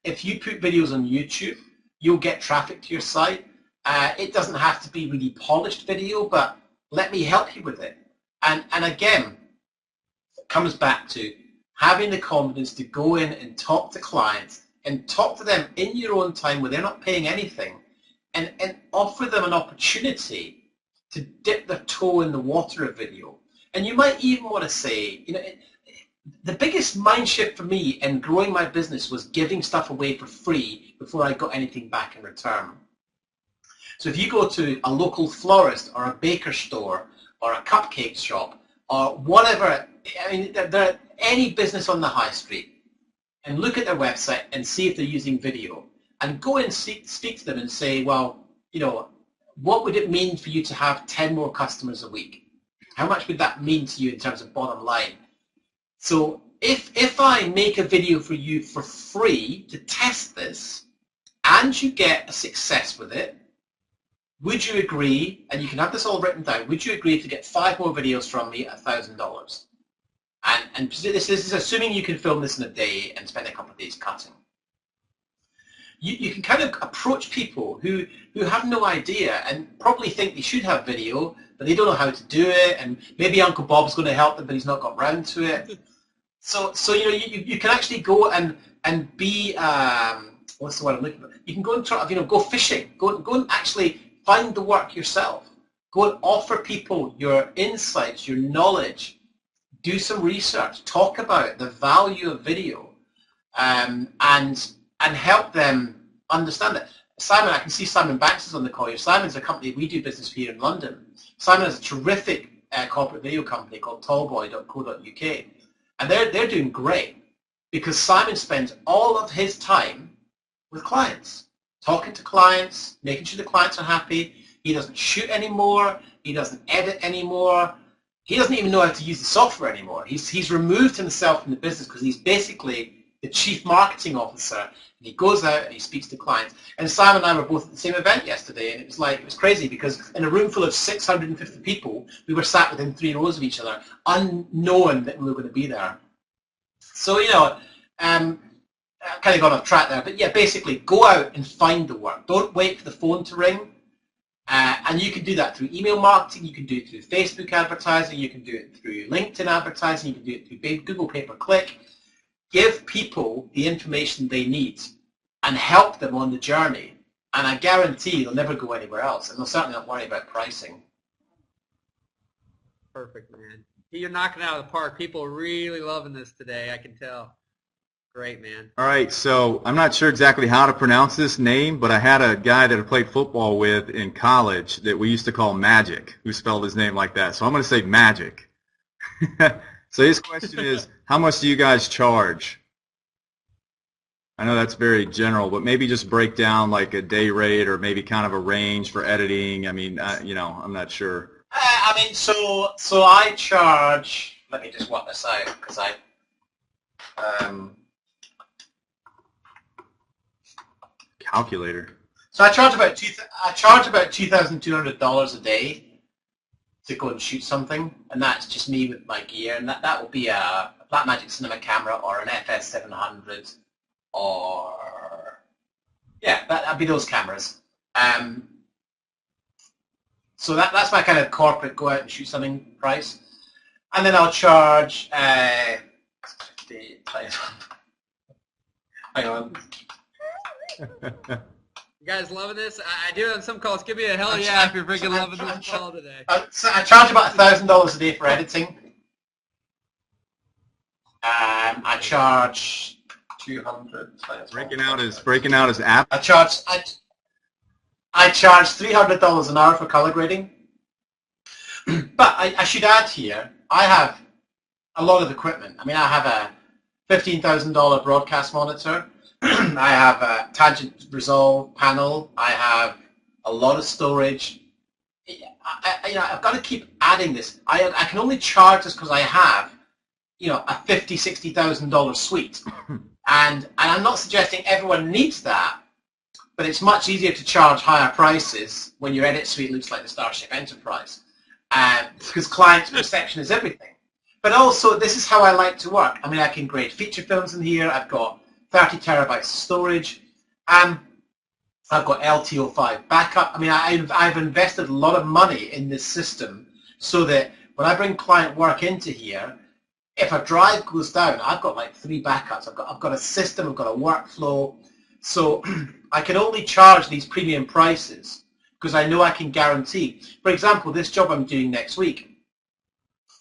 S2: If you put videos on YouTube, you'll get traffic to your site. It doesn't have to be really polished video, but let me help you with it. And again, it comes back to having the confidence to go in and talk to clients and talk to them in your own time where they're not paying anything, and offer them an opportunity to dip their toe in the water of video. And you might even want to say, you know, the biggest mind shift for me in growing my business was giving stuff away for free before I got anything back in return. So if you go to a local florist or a baker store or a cupcake shop or whatever, I mean, there are any business on the high street, and look at their website and see if they're using video, and go and speak to them and say, well, you know, what would it mean for you to have 10 more customers a week? How much would that mean to you in terms of bottom line? So if I make a video for you for free to test this, and you get a success with it, would you agree, and you can have this all written down, would you agree to get 5 more videos from me at $1,000? And this is assuming you can film this in a day and spend a couple of days cutting. you can kind of approach people who have no idea and probably think they should have video, but they don't know how to do it, and maybe Uncle Bob's going to help them, but he's not got round to it. So you can actually go and be what's the word I'm looking for? You can go and go fishing. Go and actually find the work yourself. Go and offer people your insights, your knowledge. Do some research. Talk about the value of video, and help them understand it. Simon, I can see Simon Banks is on the call here. Simon's a company we do business here in London. Simon has a terrific corporate video company called tallboy.co.uk, and they're doing great because Simon spends all of his time with clients, talking to clients, making sure the clients are happy. He doesn't shoot anymore. He doesn't edit anymore. He doesn't even know how to use the software anymore. He's removed himself from the business because he's basically the chief marketing officer. He goes out and he speaks to clients. And Simon and I were both at the same event yesterday, and it was crazy because in a room full of 650 people, we were sat within 3 rows of each other, unknowing that we were going to be there. So, I kind of got off track there, but yeah, basically go out and find the work. Don't wait for the phone to ring. And you can do that through email marketing, you can do it through Facebook advertising, you can do it through LinkedIn advertising, you can do it through Google pay-per-click. Give people the information they need and help them on the journey. And I guarantee they'll never go anywhere else, and they'll certainly not worry about pricing.
S1: Perfect, man. You're knocking it out of the park. People are really loving this today, I can tell. Great, man.
S3: All right, so I'm not sure exactly how to pronounce this name, but I had a guy that I played football with in college that we used to call Magic, who spelled his name like that. So I'm going to say Magic. So his question is, how much do you guys charge? I know that's very general, but maybe just break down like a day rate or maybe kind of a range for editing. I mean, I'm not sure.
S2: So I charge, let me just work this out because
S3: calculator.
S2: So I charge about $2,200 a day to go and shoot something, and that's just me with my gear, and that will be a Blackmagic Cinema camera or an FS700 or that'd be those cameras. So that's my kind of corporate go out and shoot something price, and then I'll charge. Hang on.
S1: You guys loving this? I do on some calls. Give me a hell yeah if you're freaking loving this call today.
S2: So I charge about $1,000 a day for editing. I charge 200.
S3: Breaking out his app.
S2: I charge $300 an hour for color grading. But I should add here, I have a lot of equipment. I mean, I have a $15,000 broadcast monitor. I have a tangent resolve panel. I have a lot of storage. I've got to keep adding this. I can only charge this because I have, a $50,000, $60,000 suite. And I'm not suggesting everyone needs that, but it's much easier to charge higher prices when your edit suite looks like the Starship Enterprise, because client's perception is everything. But also, this is how I like to work. I mean, I can grade feature films in here. I've got 30 terabytes of storage. I've got LTO5 backup. I mean, I've invested a lot of money in this system so that when I bring client work into here, if a drive goes down, I've got like 3 backups. I've got a system. I've got a workflow. So I can only charge these premium prices because I know I can guarantee. For example, this job I'm doing next week,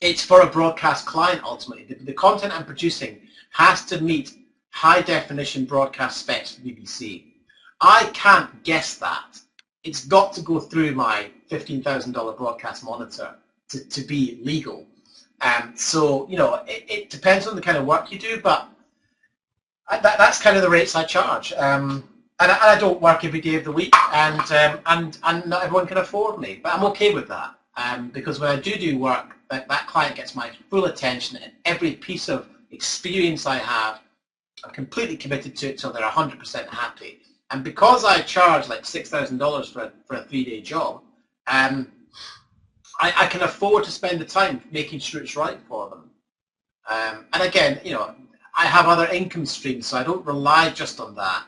S2: it's for a broadcast client ultimately. The content I'm producing has to meet high definition broadcast specs for BBC. I can't guess that. It's got to go through my $15,000 broadcast monitor to be legal. So, it depends on the kind of work you do, but that's kind of the rates I charge. And I don't work every day of the week, and not everyone can afford me, but I'm okay with that. Because when I do work, that client gets my full attention, and every piece of experience I have, I'm completely committed to it till they're 100% happy. And because I charge like $6,000 for a 3-day job, I can afford to spend the time making sure it's right for them. And again, I have other income streams, so I don't rely just on that.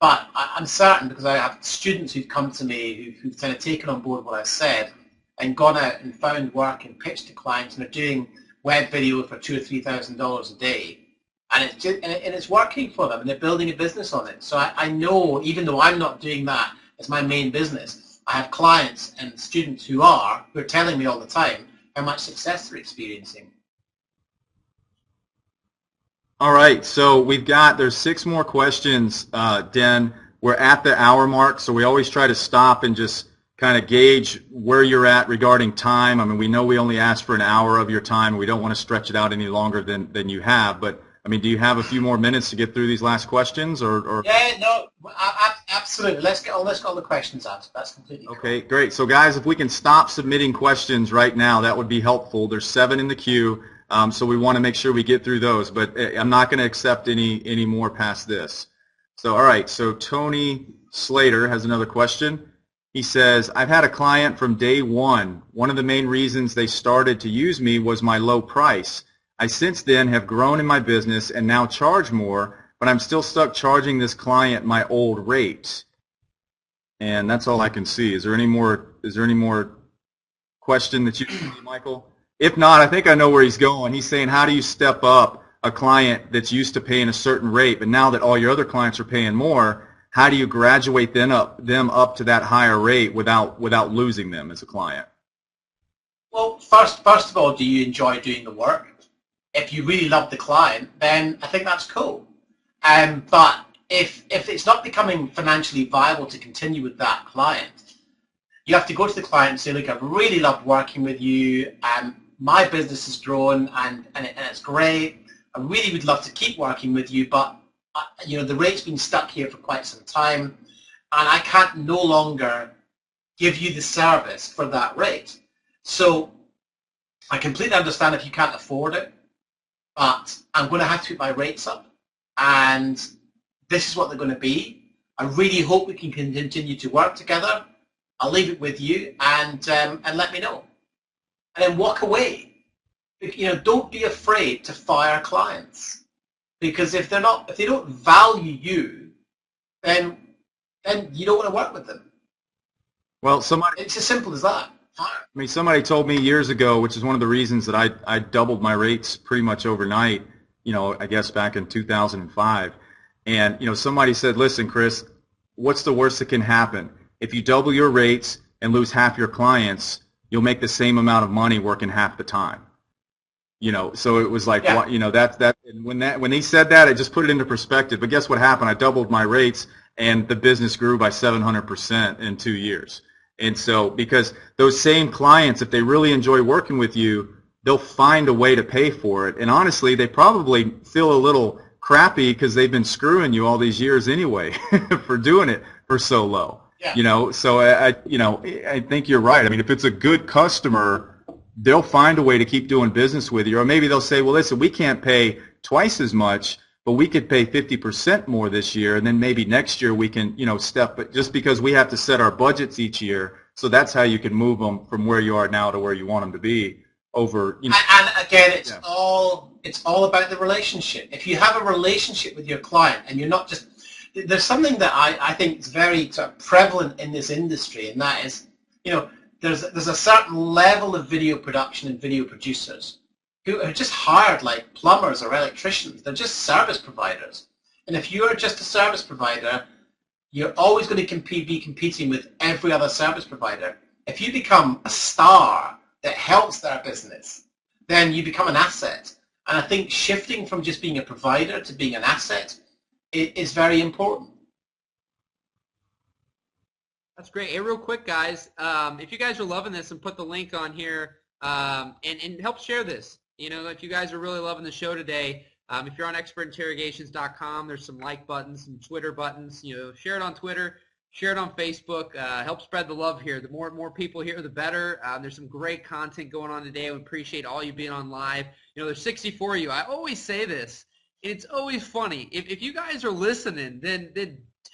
S2: But I'm certain, because I have students who've come to me who've kind of taken on board what I've said and gone out and found work and pitched to clients and are doing web video for $2,000 or $3,000 a day. And it's just, and it's working for them, and they're building a business on it. So I know, even though I'm not doing that as my main business, I have clients and students who are telling me all the time how much success they're experiencing.
S3: All right, so there's 6 more questions, Den. We're at the hour mark, so we always try to stop and just kind of gauge where you're at regarding time. I mean, we know we only asked for an hour of your time. We don't want to stretch it out any longer than you have, but I mean, do you have a few more minutes to get through these last questions, or?
S2: Yeah, no, absolutely. Let's get all the questions answered. That's completely cool.
S3: Okay, great. So, guys, if we can stop submitting questions right now, that would be helpful. There's 7 in the queue, so we want to make sure we get through those. But I'm not going to accept any more past this. So, all right. So, Tony Slater has another question. He says, I've had a client from day one. One of the main reasons they started to use me was my low price. I since then have grown in my business and now charge more, but I'm still stuck charging this client my old rate. And that's all I can see. Is there any more question that you can see, Michael? If not, I think I know where he's going. He's saying, how do you step up a client that's used to paying a certain rate, but now that all your other clients are paying more, how do you graduate them up to that higher rate without losing them as a client?
S2: Well, first of all, do you enjoy doing the work? If you really love the client, then I think that's cool. But if it's not becoming financially viable to continue with that client, you have to go to the client and say, look, I've really loved working with you, and my business has grown, and it's great. I really would love to keep working with you, but the rate's been stuck here for quite some time, and I can't no longer give you the service for that rate. So I completely understand if you can't afford it, but I'm going to have to put my rates up, and this is what they're going to be. I really hope we can continue to work together. I'll leave it with you, and let me know. And then walk away. Don't be afraid to fire clients, because if they don't value you, then you don't want to work with them.
S3: Well,
S2: it's as simple as that.
S3: I mean, somebody told me years ago, which is one of the reasons that I doubled my rates pretty much overnight, I guess back in 2005. And, somebody said, listen, Chris, what's the worst that can happen? If you double your rates and lose half your clients, you'll make the same amount of money working half the time. So it was like,
S2: yeah.
S3: And when he said that, it just put it into perspective. But guess what happened? I doubled my rates, and the business grew by 700% in 2 years. And so, because those same clients, if they really enjoy working with you, they'll find a way to pay for it. And honestly, they probably feel a little crappy because they've been screwing you all these years anyway for doing it for so low.
S2: Yeah.
S3: So I think you're right. I mean, if it's a good customer, they'll find a way to keep doing business with you. Or maybe they'll say, well, listen, we can't pay twice as much, but we could pay 50% more this year, and then maybe next year we can, step. But just because we have to set our budgets each year, so that's how you can move them from where you are now to where you want them to be over.
S2: And again, it's all about the relationship. If you have a relationship with your client, and you're not just, there's something that I think is very sort of prevalent in this industry, and that is, there's a certain level of video production and video producers who are just hired like plumbers or electricians. They're just service providers. And if you're just a service provider, you're always going to be competing with every other service provider. If you become a star that helps their business, then you become an asset. And I think shifting from just being a provider to being an asset is very important.
S1: That's great. Hey, real quick, guys, if you guys are loving this, and put the link on here and help share this. If you guys are really loving the show today, if you're on expertinterrogations.com, there's some like buttons, some Twitter buttons. Share it on Twitter, share it on Facebook. Help spread the love here. The more people here, the better. There's some great content going on today. We appreciate all you being on live. There's 64 of you. I always say this. It's always funny. If you guys are listening, then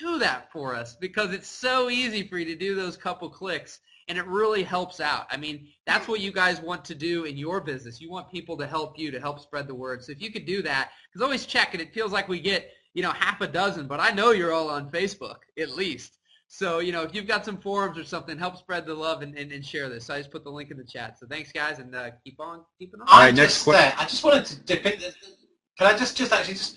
S1: do that for us, because it's so easy for you to do those couple clicks, and it really helps out. I mean, that's what you guys want to do in your business. You want people to help you, to help spread the word. So if you could do that, because always check it. It feels like we get half a dozen, but I know you're all on Facebook at least. So, if you've got some forums or something, help spread the love and share this. So I just put the link in the chat. So thanks, guys, and keep on keeping on.
S3: All right, next question.
S2: I just wanted to dip in. Can I just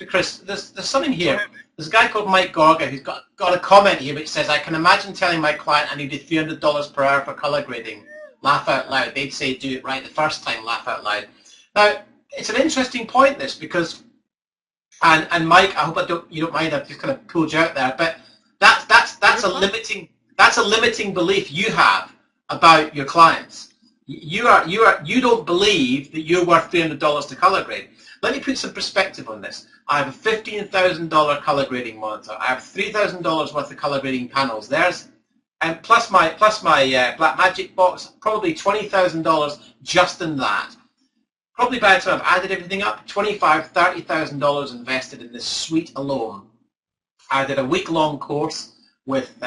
S2: Chris, there's something here. There's a guy called Mike Gorga who's got a comment here which says, I can imagine telling my client I needed $300 per hour for color grading. Laugh out loud. They'd say, do it right the first time, laugh out loud. Now, it's an interesting point, this, because, and Mike, I hope you don't mind, I've just kind of pulled you out there, but that's a limiting belief you have about your clients. You don't believe that you're worth $300 to color grade. Let me put some perspective on this. I have a $15,000 color grading monitor. I have $3,000 worth of color grading panels. And plus my Blackmagic box, probably $20,000 just in that. Probably by the time I've added everything up, $25,000, $30,000 invested in this suite alone. I did a week-long course with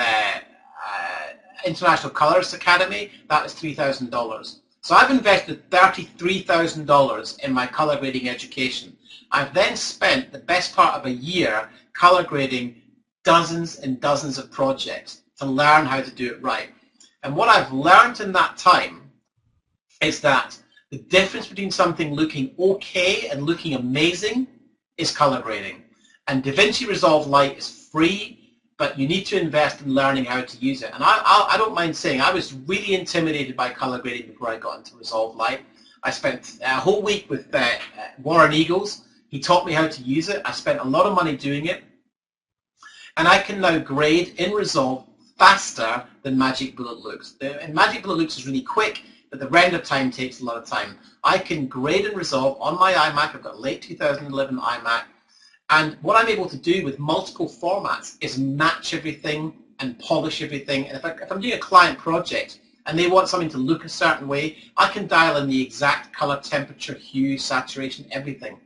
S2: International Colourist Academy. That was $3,000. So I've invested $33,000 in my color grading education. I've then spent the best part of a year color grading dozens and dozens of projects to learn how to do it right. And what I've learned in that time is that the difference between something looking okay and looking amazing is color grading. And DaVinci Resolve Light is free, but you need to invest in learning how to use it. And I don't mind saying I was really intimidated by color grading before I got into Resolve Light. I spent a whole week with Warren Eagles. He taught me how to use it. I spent a lot of money doing it. And I can now grade in Resolve faster than Magic Bullet looks. And Magic Bullet looks is really quick, but the render time takes a lot of time. I can grade in Resolve on my iMac. I've got a late 2011 iMac. And what I'm able to do with multiple formats is match everything and polish everything. And if I'm doing a client project and they want something to look a certain way, I can dial in the exact color, temperature, hue, saturation, everything.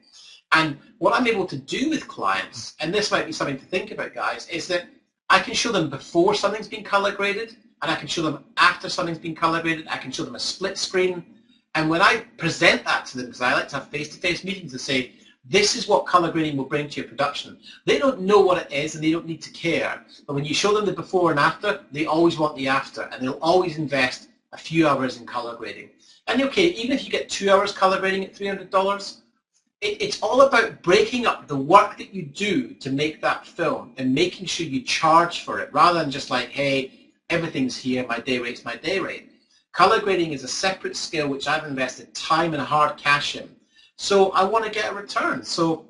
S2: And what I'm able to do with clients, and this might be something to think about, guys, is that I can show them before something's been color graded, and I can show them after something's been color graded. I can show them a split screen. And when I present that to them, because I like to have face-to-face meetings and say, this is what color grading will bring to your production. They don't know what it is and they don't need to care. But when you show them the before and after, they always want the after, and they'll always invest a few hours in color grading. And okay, even if you get 2 hours color grading at $300, it's all about breaking up the work that you do to make that film and making sure you charge for it, rather than just like, hey, everything's here, my day rate's my day rate. Color grading is a separate skill which I've invested time and hard cash in. So I want to get a return. So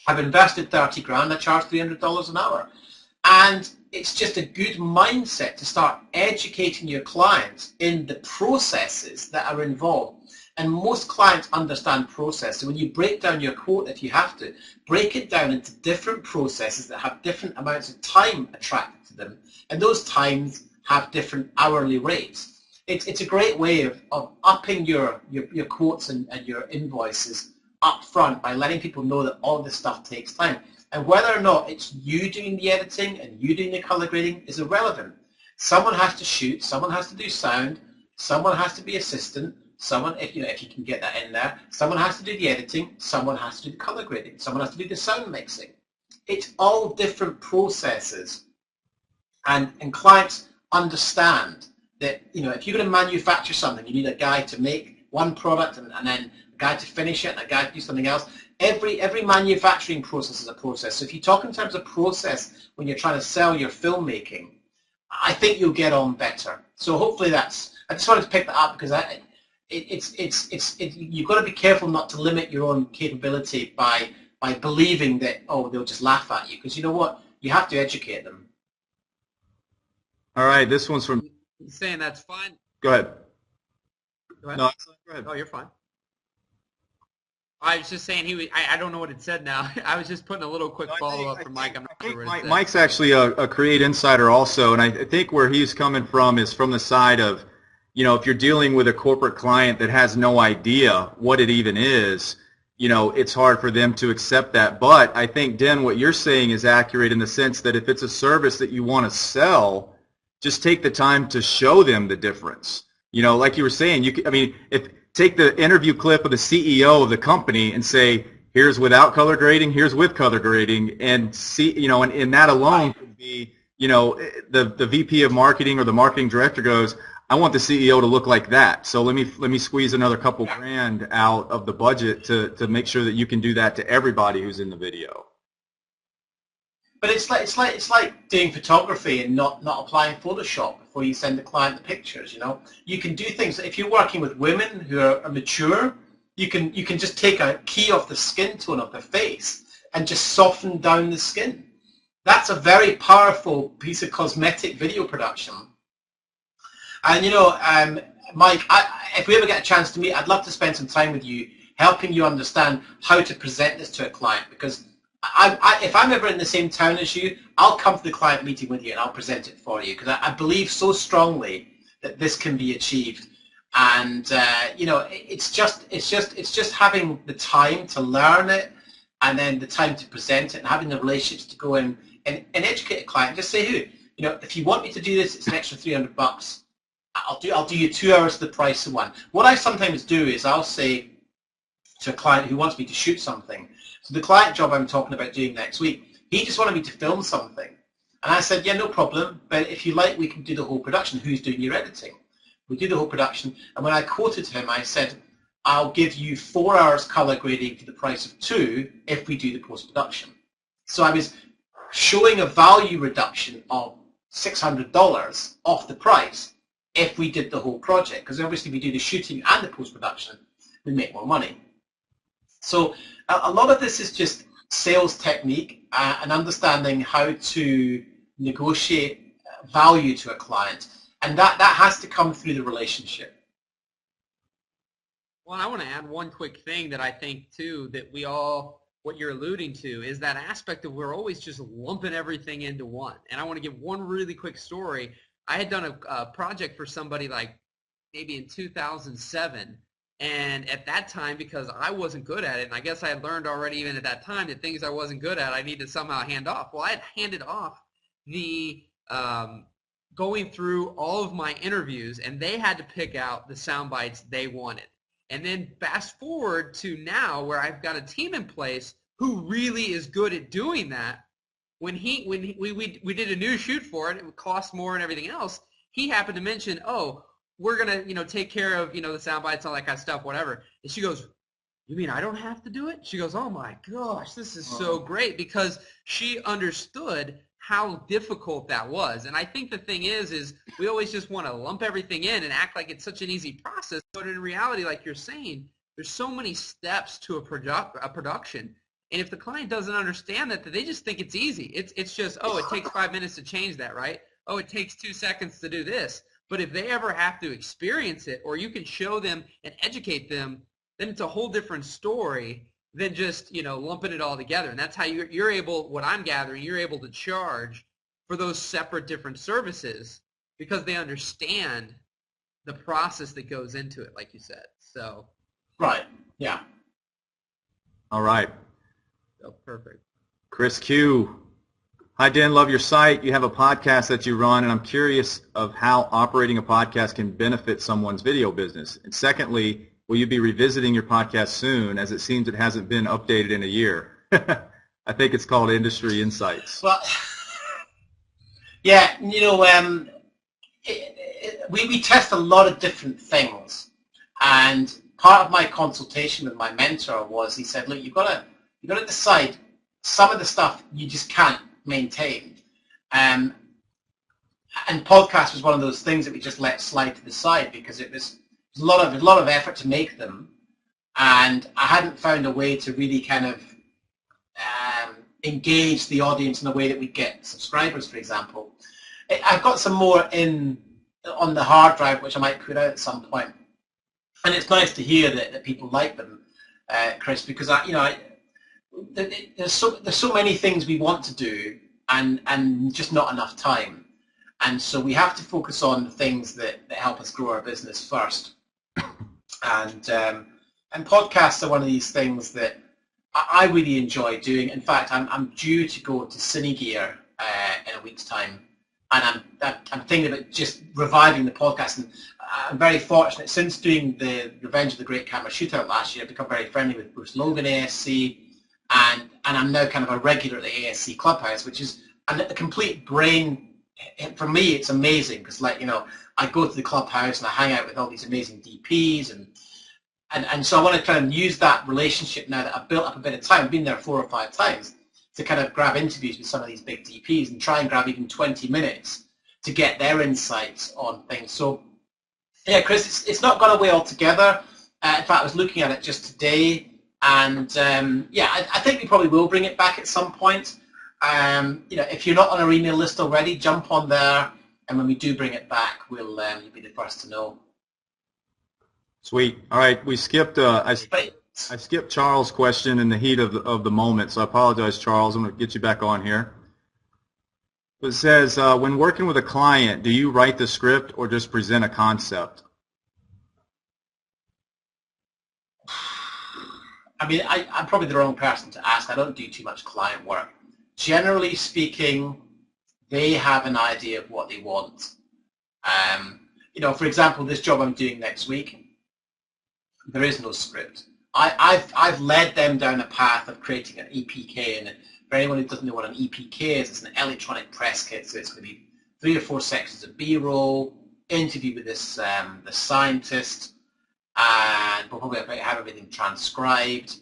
S2: I've invested 30 grand, I charge $300 an hour. And it's just a good mindset to start educating your clients in the processes that are involved. And most clients understand process. So when you break down your quote, if you have to, break it down into different processes that have different amounts of time attracted to them. And those times have different hourly rates. It's a great way of upping your quotes and your invoices up front by letting people know that all this stuff takes time. And whether or not it's you doing the editing and you doing the color grading is irrelevant. Someone has to shoot, someone has to do sound, someone has to be assistant, someone, if you can get that in there, someone has to do the editing, someone has to do the color grading, someone has to do the sound mixing. It's all different processes. And clients understand that, if you're going to manufacture something, you need a guy to make one product and then a guy to finish it and a guy to do something else. Every manufacturing process is a process. So if you talk in terms of process when you're trying to sell your filmmaking, I think you'll get on better. So hopefully I just wanted to pick that up because you've got to be careful not to limit your own capability by believing that, oh, they'll just laugh at you, because you know what? You have to educate them.
S3: All right, this one's from...
S1: He's saying that's fine.
S3: Go ahead.
S1: Go ahead.
S3: No, go ahead.
S1: Oh, you're fine. I was just saying I don't know what it said now. I was just putting a little quick follow-up from Mike. I'm not sure what it said.
S3: Mike's actually a Create Insider also, and I think where he's coming from is from the side of, if you're dealing with a corporate client that has no idea what it even is, it's hard for them to accept that. But I think, Den, what you're saying is accurate in the sense that if it's a service that you want to sell, just take the time to show them the difference. Like you were saying, take the interview clip of the CEO of the company and say, here's without color grading, here's with color grading, and see, you know, and that alone could be, you know, the VP of marketing or the marketing director goes, I want the CEO to look like that. So let me squeeze another couple grand out of the budget to make sure that you can do that to everybody who's in the video.
S2: But it's like doing photography and not applying Photoshop before you send the client the pictures. You know, you can do things. If you're working with women who are mature, you can just take a key off the skin tone of their face and just soften down the skin. That's a very powerful piece of cosmetic video production. And you know, Mike, if we ever get a chance to meet, I'd love to spend some time with you, helping you understand how to present this to a client, because if I'm ever in the same town as you, I'll come to the client meeting with you and I'll present it for you, because I believe so strongly that this can be achieved. And you know, it's just having the time to learn it, and then the time to present it, and having the relationships to go in and educate a client. Just say, you know, if you want me to do this, it's an extra $300. I'll do you 2 hours to the price of one. What I sometimes do is I'll say to a client who wants me to shoot something. So the client job I'm talking about doing next week, he just wanted me to film something. And I said, yeah, no problem, but if you like, we can do the whole production. Who's doing your editing? We do the whole production. And when I quoted him, I said, I'll give you 4 hours color grading for the price of 2 if we do the post-production. So I was showing a value reduction of $600 off the price if we did the whole project, because obviously we do the shooting and the post-production, we make more money. So a lot of this is just sales technique and understanding how to negotiate value to a client, and that has to come through the relationship.
S1: Well, I want to add one quick thing that I think too, that what you're alluding to is that aspect of we're always just lumping everything into one. And I want to give one really quick story. I had done a project for somebody like maybe in 2007, and at that time, because I wasn't good at it, and I guess I had learned already even at that time that things I wasn't good at, I needed to somehow hand off. Well, I had handed off the going through all of my interviews, and they had to pick out the sound bites they wanted. And then fast forward to now where I've got a team in place who really is good at doing that. When we did a new shoot for it, it would cost more and everything else. He happened to mention, oh, we're gonna, you know, take care of, you know, the sound bites, all that kind of stuff, whatever. And she goes, you mean I don't have to do it? She goes, oh my gosh, this is so great, because she understood how difficult that was. And I think the thing is we always just want to lump everything in and act like it's such an easy process. But in reality, like you're saying, there's so many steps to a production. And if the client doesn't understand that, they just think it's easy. It's just, oh, it takes 5 minutes to change that, right? Oh, it takes 2 seconds to do this. But if they ever have to experience it, or you can show them and educate them, then it's a whole different story than just, you know, lumping it all together. And that's how you're able, what I'm gathering, you're able to charge for those separate different services because they understand the process that goes into it, like you said. So.
S2: Right. Yeah.
S3: All right.
S1: So perfect.
S3: Chris Q. Hi, Dan. Love your site. You have a podcast that you run, and I'm curious of how operating a podcast can benefit someone's video business. And secondly, will you be revisiting your podcast soon, as it seems it hasn't been updated in a year? I think it's called Industry Insights.
S2: Well, yeah, you know, we test a lot of different things, and part of my consultation with my mentor was, he said, look, you've got to decide some of the stuff you just can't maintain. And podcast was one of those things that we just let slide to the side because it was a lot of effort to make them, and I hadn't found a way to really kind of engage the audience in a way that we get subscribers, for example. I've got some more on the hard drive which I might put out at some point, and it's nice to hear that people like them, Chris, because there's so many things we want to do and just not enough time, and so we have to focus on the things that help us grow our business first. And podcasts are one of these things that I really enjoy doing. In fact, I'm due to go to Cinegear in a week's time, and I'm thinking about just reviving the podcast. And I'm very fortunate, since doing the Revenge of the Great Camera Shootout last year, I've become very friendly with Bruce Logan, ASC, and I'm now kind of a regular at the ASC Clubhouse, which is a complete brain. For me, it's amazing because, like, you know, I go to the Clubhouse and I hang out with all these amazing DPs, and so I want to kind of use that relationship now that I've built up a bit of time. I've been there 4 or 5 times to kind of grab interviews with some of these big DPs and try and grab even 20 minutes to get their insights on things. So, yeah, Chris, it's not gone away altogether. In fact, I was looking at it just today, and yeah, I think we probably will bring it back at some point. You know, if you're not on our email list already, jump on there, and when we do bring it back, you'll be the first to know.
S3: Sweet. All right, we skipped. I skipped Charles' question in the heat of the moment, so I apologize, Charles. I'm going to get you back on here. It says, when working with a client, do you write the script or just present a concept?
S2: I mean, I'm probably the wrong person to ask. I don't do too much client work. Generally speaking, they have an idea of what they want. You know, for example, this job I'm doing next week, there is no script. I've led them down a path of creating an EPK, and for anyone who doesn't know what an EPK is, it's an electronic press kit. So it's going to be 3 or 4 sections of B-roll, interview with this the scientist, and we'll probably have everything transcribed,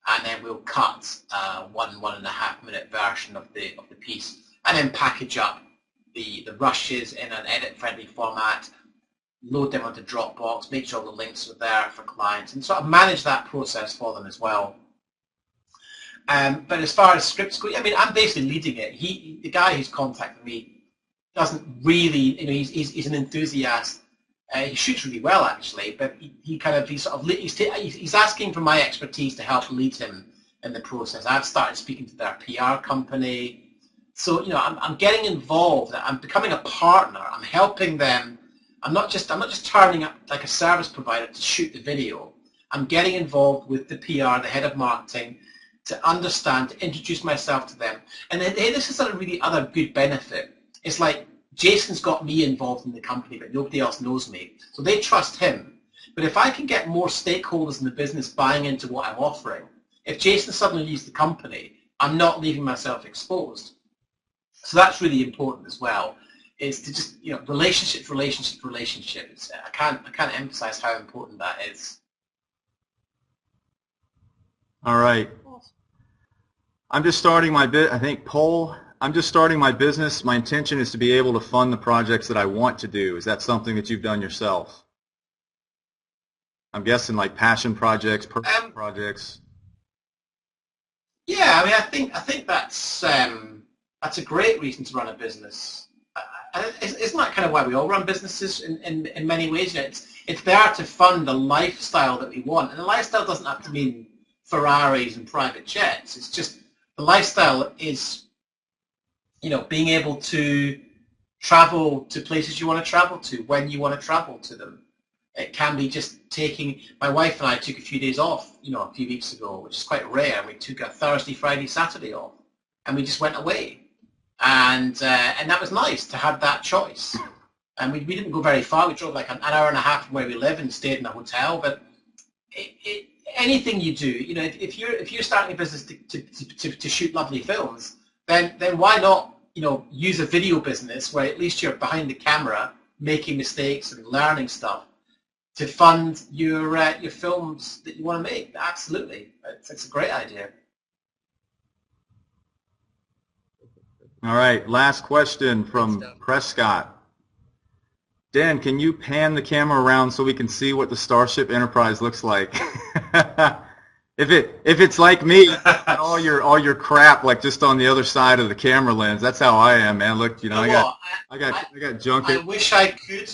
S2: and then we'll cut 1.5 minute version of the piece, and then package up the rushes in an edit-friendly format, load them onto Dropbox, make sure the links are there for clients, and sort of manage that process for them as well. But as far as scripts go, I mean, I'm basically leading it. The guy who's contacted me doesn't really, you know, he's an enthusiast. He shoots really well, actually, but he's asking for my expertise to help lead him in the process. I've started speaking to their PR company, so, you know, I'm getting involved. I'm becoming a partner. I'm helping them. I'm not just turning up like a service provider to shoot the video. I'm getting involved with the PR, the head of marketing, to understand, to introduce myself to them. And then, hey, this is a really other good benefit. It's like Jason's got me involved in the company, but nobody else knows me. So they trust him. But if I can get more stakeholders in the business buying into what I'm offering, if Jason suddenly leaves the company, I'm not leaving myself exposed. So that's really important as well. Is to just, you know, relationships. I can't emphasize how important that is.
S3: All right. I'm just starting my I'm just starting my business. My intention is to be able to fund the projects that I want to do. Is that something that you've done yourself? I'm guessing like passion projects, personal projects.
S2: Yeah, I mean, I think that's a great reason to run a business. Isn't that kind of why we all run businesses in many ways? You know, it's there to fund the lifestyle that we want, and the lifestyle doesn't have to mean Ferraris and private jets. It's just the lifestyle is, you know, being able to travel to places you want to travel to when you want to travel to them. It can be just taking. My wife and I took a few days off, you know, a few weeks ago, which is quite rare. We took a Thursday, Friday, Saturday off, and we just went away. And that was nice to have that choice. And we didn't go very far. We drove like an hour and a half from where we live and stayed in a hotel. But anything you do, you know, if you're starting a business to shoot lovely films, then why not, you know, use a video business where at least you're behind the camera making mistakes and learning stuff to fund your films that you want to make. Absolutely, it's a great idea.
S3: All right, last question from Prescott. Dan, can you pan the camera around so we can see what the Starship Enterprise looks like? If it's like me, and all your crap like just on the other side of the camera lens. That's how I am, man. Look, you know, I got junk.
S2: I wish I could.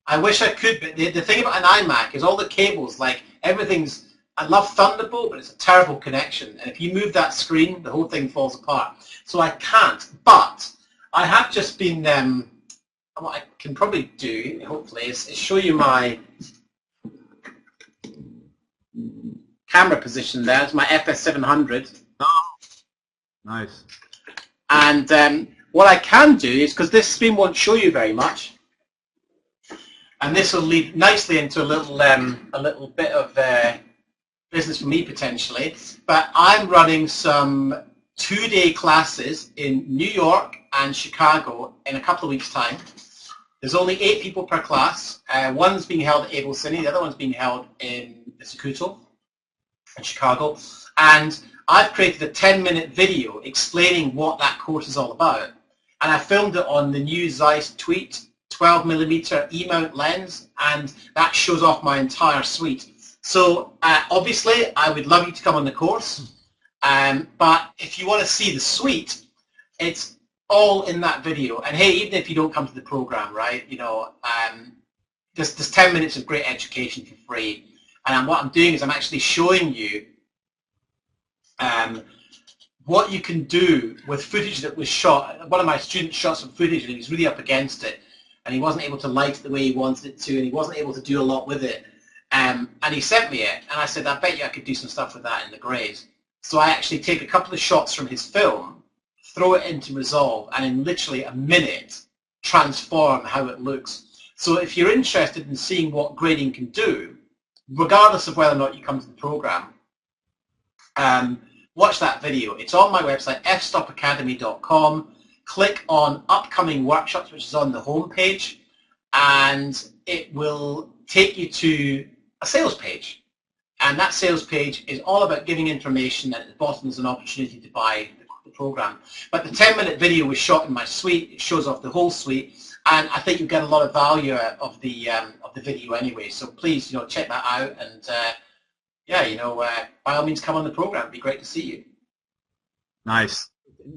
S2: I wish I could, but the thing about an iMac is all the cables, like everything's. I love Thunderbolt, but it's a terrible connection. And if you move that screen, the whole thing falls apart. So I can't. But I have just been, what I can probably do, hopefully, is show you my camera position there. It's my FS700.
S3: Oh, nice.
S2: And what I can do is, because this screen won't show you very much, and this will lead nicely into a little bit of business for me potentially, but I'm running some 2-day classes in New York and Chicago in a couple of weeks' time. There's only 8 people per class. One's being held at Able City, the other one's being held in Sakuto in Chicago. And I've created a 10-minute video explaining what that course is all about. And I filmed it on the new Zeiss Tweet 12mm E-mount lens, and that shows off my entire suite. So obviously, I would love you to come on the course. But if you want to see the suite, it's all in that video. And hey, even if you don't come to the program, right, there's 10 minutes of great education for free. And what I'm doing is I'm actually showing you what you can do with footage that was shot. One of my students shot some footage and he was really up against it, and he wasn't able to light it the way he wanted it to, and he wasn't able to do a lot with it. And he sent me it, and I said, I bet you I could do some stuff with that in the grays. So I actually take a couple of shots from his film, throw it into Resolve, and in literally a minute transform how it looks. So if you're interested in seeing what grading can do, regardless of whether or not you come to the program, watch that video. It's on my website, fstopacademy.com. Click on upcoming workshops, which is on the home page, and it will take you to a sales page. And that sales page is all about giving information, and at the bottom is an opportunity to buy the program. But the 10-minute video was shot in my suite. It shows off the whole suite, and I think you get a lot of value out of the video anyway. So please, check that out, and by all means, come on the program. It'd be great to see you.
S3: Nice.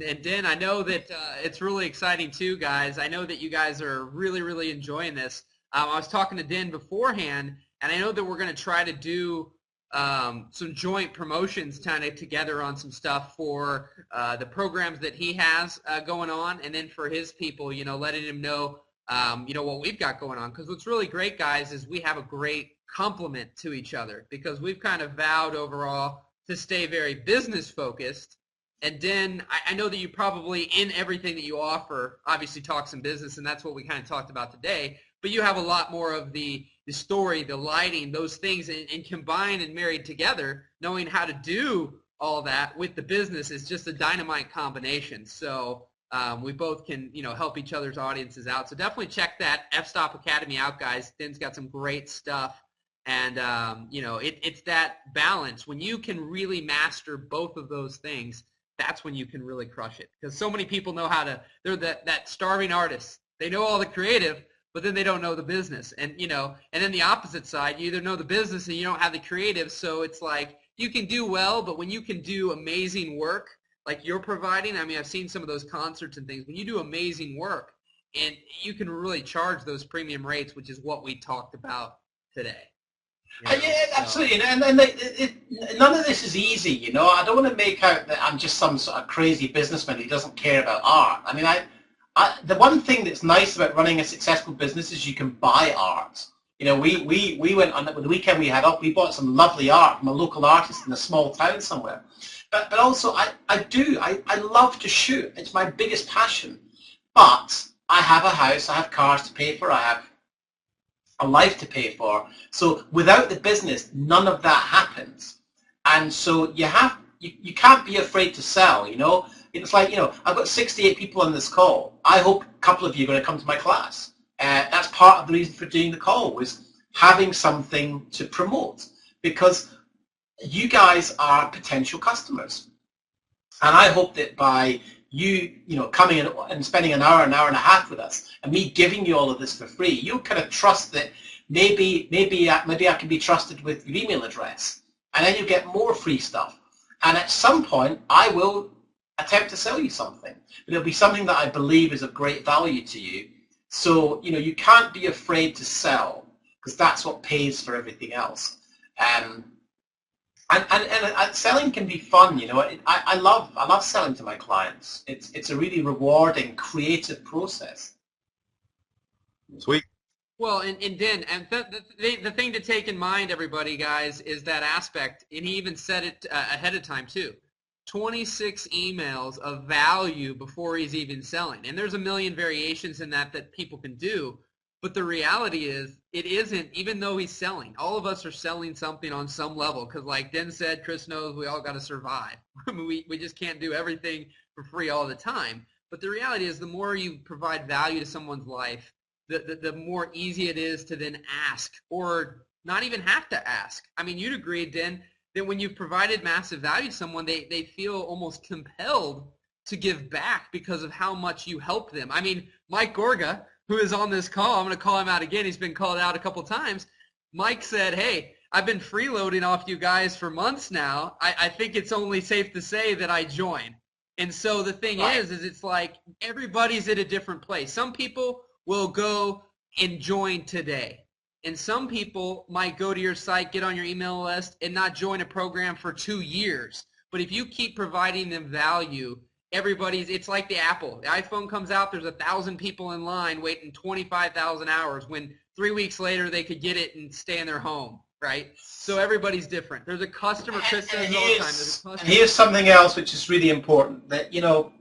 S1: And Dan, I know that it's really exciting too, guys. I know that you guys are really, really enjoying this. I was talking to Dan beforehand, and I know that we're going to try to do some joint promotions kind of together on some stuff for the programs that he has going on, and then for his people, letting him know, what we've got going on. Because what's really great, guys, is we have a great complement to each other, because we've kind of vowed overall to stay very business focused. And then I know that you probably, in everything that you offer, obviously talk some business, and that's what we kind of talked about today, but you have a lot more of the story, the lighting, those things, and combined and married together, knowing how to do all that with the business is just a dynamite combination. So we both can, help each other's audiences out. So definitely check that F-Stop Academy out, guys. Den's got some great stuff. And, it's that balance. When you can really master both of those things, that's when you can really crush it. Because so many people know how to, they're that starving artist. They know all the creative, but then they don't know the business. And, and then the opposite side, you either know the business and you don't have the creative. So it's like you can do well, but when you can do amazing work like you're providing, I mean, I've seen some of those concerts and things. When you do amazing work, and you can really charge those premium rates, which is what we talked about today.
S2: Yeah, absolutely. And none of this is easy, I don't want to make out that I'm just some sort of crazy businessman who doesn't care about art. I mean, the one thing that's nice about running a successful business is you can buy art. We went on the weekend we had up, we bought some lovely art from a local artist in a small town somewhere. But also, I love to shoot. It's my biggest passion. But I have a house, I have cars to pay for, I have a life to pay for. So without the business, none of that happens. And so you can't be afraid to sell, It's like, I've got 68 people on this call. I hope a couple of you are going to come to my class. That's part of the reason for doing the call, was having something to promote, because you guys are potential customers. And I hope that by you coming in and spending an hour and a half with us, and me giving you all of this for free, you kind of trust that maybe I can be trusted with your email address, and then you get more free stuff. And at some point, I will attempt to sell you something, but it'll be something that I believe is of great value to you. So you can't be afraid to sell, because that's what pays for everything else. And selling can be fun, I love selling to my clients. It's a really rewarding, creative process.
S3: Sweet.
S1: Well, and then, and the thing to take in mind, everybody, guys, is that aspect, and he even said it ahead of time too. 26 emails of value before he's even selling, and there's a million variations in that people can do. But the reality is, it isn't, even though he's selling. All of us are selling something on some level because like Den said, Chris knows we all got to survive. we just can't do everything for free all the time. But the reality is the more you provide value to someone's life, the more easy it is to then ask or not even have to ask. I mean, you'd agree, Den, that when you've provided massive value to someone, they feel almost compelled to give back because of how much you help them. I mean, Mike Gorga, who is on this call, I'm going to call him out again. He's been called out a couple times. Mike said, hey, I've been freeloading off you guys for months now. I think it's only safe to say that I join. And so the thing is it's like everybody's at a different place. Some people will go and join today. And some people might go to your site, get on your email list, and not join a program for 2 years. But if you keep providing them value, it's like the Apple. The iPhone comes out, there's 1,000 people in line waiting 25,000 hours when 3 weeks later they could get it and stay in their home, right? So everybody's different. There's a customer, Chris says all the time. There's a customer.
S2: And here's something else which is really important, that, you know,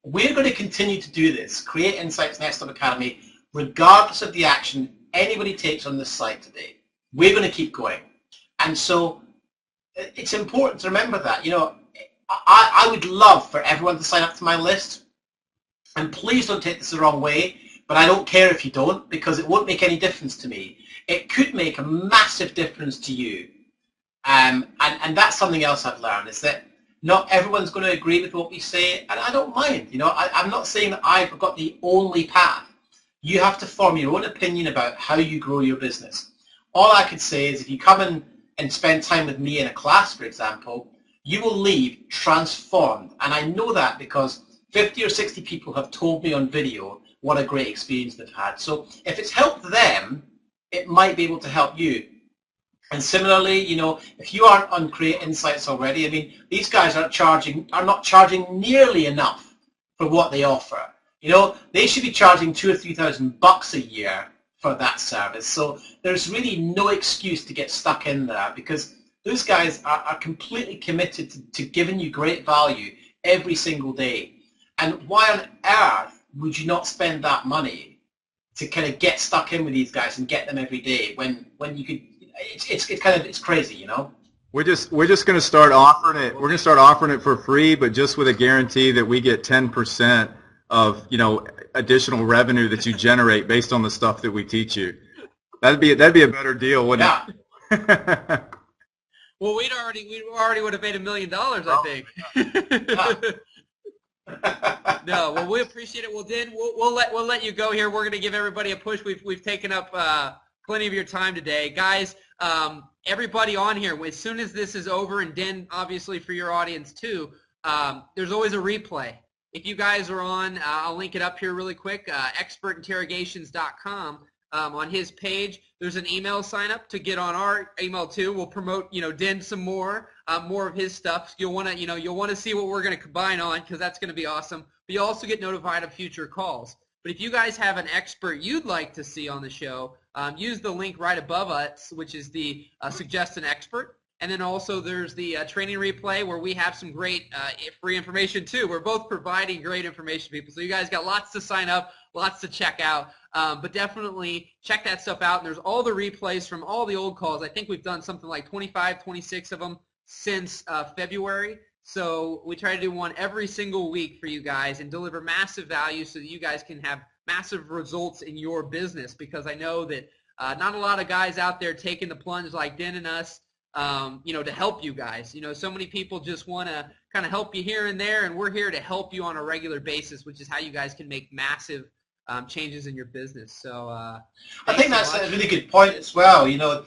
S2: we're going to continue to do this, create insights Next Up Academy, regardless of the action anybody takes on this site today. We're going to keep going. And so it's important to remember that, you know, I would love for everyone to sign up to my list. And please don't take this the wrong way, but I don't care if you don't, because it won't make any difference to me. It could make a massive difference to you. And that's something else I've learned, is that not everyone's going to agree with what we say, and I don't mind. You know, I'm not saying that I've got the only path. You have to form your own opinion about how you grow your business. All I could say is if you come in and spend time with me in a class, for example, you will leave transformed. And I know that because 50 or 60 people have told me on video what a great experience they've had. So if it's helped them, it might be able to help you. And similarly, you know, if you aren't on Create Insights already, I mean, these guys are not charging nearly enough for what they offer. You know, they should be charging $2,000 or $3,000 a year for that service. So there's really no excuse to get stuck in there, because those guys are completely committed to giving you great value every single day. And why on earth would you not spend that money to kind of get stuck in with these guys and get them every day when you could? It's crazy, you know.
S3: We're just going to start offering it. We're going to start offering it for free, but just with a guarantee that we get 10% of, you know, additional revenue that you generate based on the stuff that we teach you. That'd be a better deal, wouldn't it?
S1: Well, we already would have made $1 million, I think. No, well, we appreciate it. Well, Den, we'll let you go here. We're going to give everybody a push. We've taken up plenty of your time today, guys. Everybody on here, as soon as this is over, and Den, obviously for your audience too, there's always a replay. If you guys are on, I'll link it up here really quick. expertinterrogations.com. On his page, there's an email sign up to get on our email too. We'll promote, you know, Den some more of his stuff. You'll want to see what we're going to combine on, because that's going to be awesome. But you'll also get notified of future calls. But if you guys have an expert you'd like to see on the show, use the link right above us, which is the suggest an expert. And then also there's the training replay where we have some great free information too. We're both providing great information to people. So you guys got lots to sign up, lots to check out. But definitely check that stuff out. And there's all the replays from all the old calls. I think we've done something like 25, 26 of them since February. So we try to do one every single week for you guys and deliver massive value so that you guys can have massive results in your business, because I know that not a lot of guys out there taking the plunge like Den and us, you know, to help you guys. You know, so many people just want to kind of help you here and there, and we're here to help you on a regular basis, which is how you guys can make massive changes in your business. So
S2: I think that's a really good point as well. You know,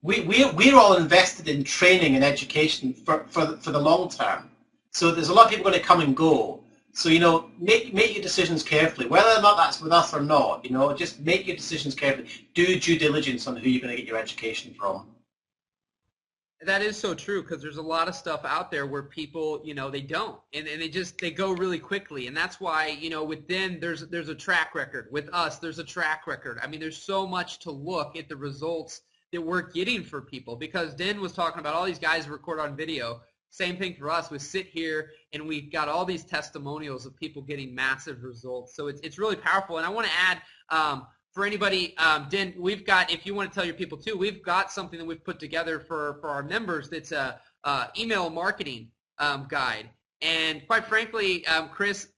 S2: we're all invested in training and education for the long term. So there's a lot of people going to come and go. So, you know, make your decisions carefully, whether or not that's with us or not. You know, just make your decisions carefully. Do due diligence on who you're going to get your education from.
S1: That is so true, because there's a lot of stuff out there where people, you know, they don't, and they go really quickly, and that's why, you know, with Den, there's a track record. With us, there's a track record. I mean, there's so much to look at the results that we're getting for people, because Den was talking about all these guys record on video. Same thing for us. We sit here and we've got all these testimonials of people getting massive results. So it's really powerful. And I want to add, for anybody, Den, we've got, if you want to tell your people too, we've got something that we've put together for our members that's a email marketing guide. And quite frankly, Chris,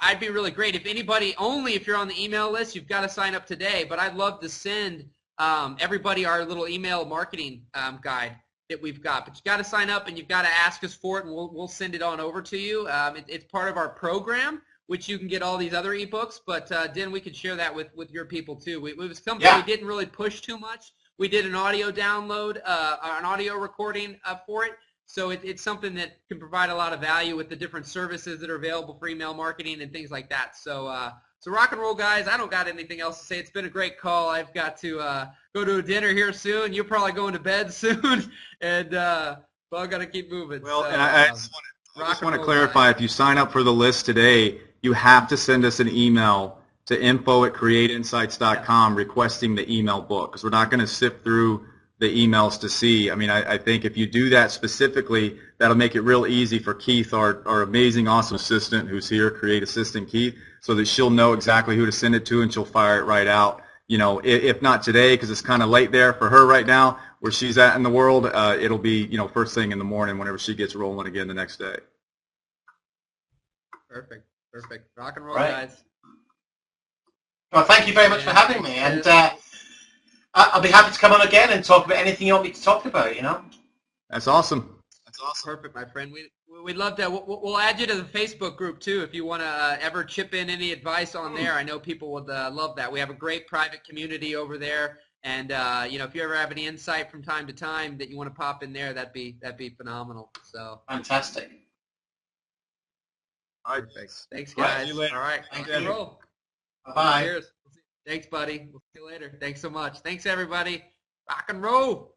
S1: I'd be really great if anybody, only if you're on the email list, you've got to sign up today, but I'd love to send everybody our little email marketing guide that we've got. But you got to sign up and you've got to ask us for it, and we'll send it on over to you. It's part of our program, which you can get all these other ebooks, but Den, we could share that with your people too. It was something we didn't really push too much. We did an audio download, an audio recording for it. So it's something that can provide a lot of value with the different services that are available for email marketing and things like that. So so rock and roll, guys. I don't got anything else to say. It's been a great call. I've got to go to a dinner here soon. You're probably going to bed soon, and but I've got to keep moving.
S3: Well,
S1: so,
S3: and I just want to clarify, if you sign up for the list today, you have to send us an email to info@createinsights.com requesting the email book, because we're not going to sift through the emails to see. I mean, I think if you do that specifically, that'll make it real easy for Keith, our amazing, awesome assistant who's here, Create Assistant Keith, so that she'll know exactly who to send it to and she'll fire it right out. You know, if not today, because it's kind of late there for her right now, where she's at in the world, it'll be, you know, first thing in the morning whenever she gets rolling again the next day.
S1: Perfect. Rock and roll, guys.
S2: Well, thank you very much for having me, and I'll be happy to come on again and talk about anything you want me to talk about, you know.
S3: That's awesome.
S1: Perfect, my friend. We'd love that. We'll add you to the Facebook group too if you want to ever chip in any advice on there. I know people would love that. We have a great private community over there, and you know, if you ever have any insight from time to time that you want to pop in there, that'd be phenomenal. So
S2: fantastic.
S3: All right, thanks.
S1: Thanks, guys.
S3: See you later.
S1: All right,
S2: thank
S1: rock and
S2: you.
S1: roll.
S2: Bye.
S1: Cheers. Thanks, buddy. We'll see you later. Thanks so much. Thanks, everybody. Rock and roll.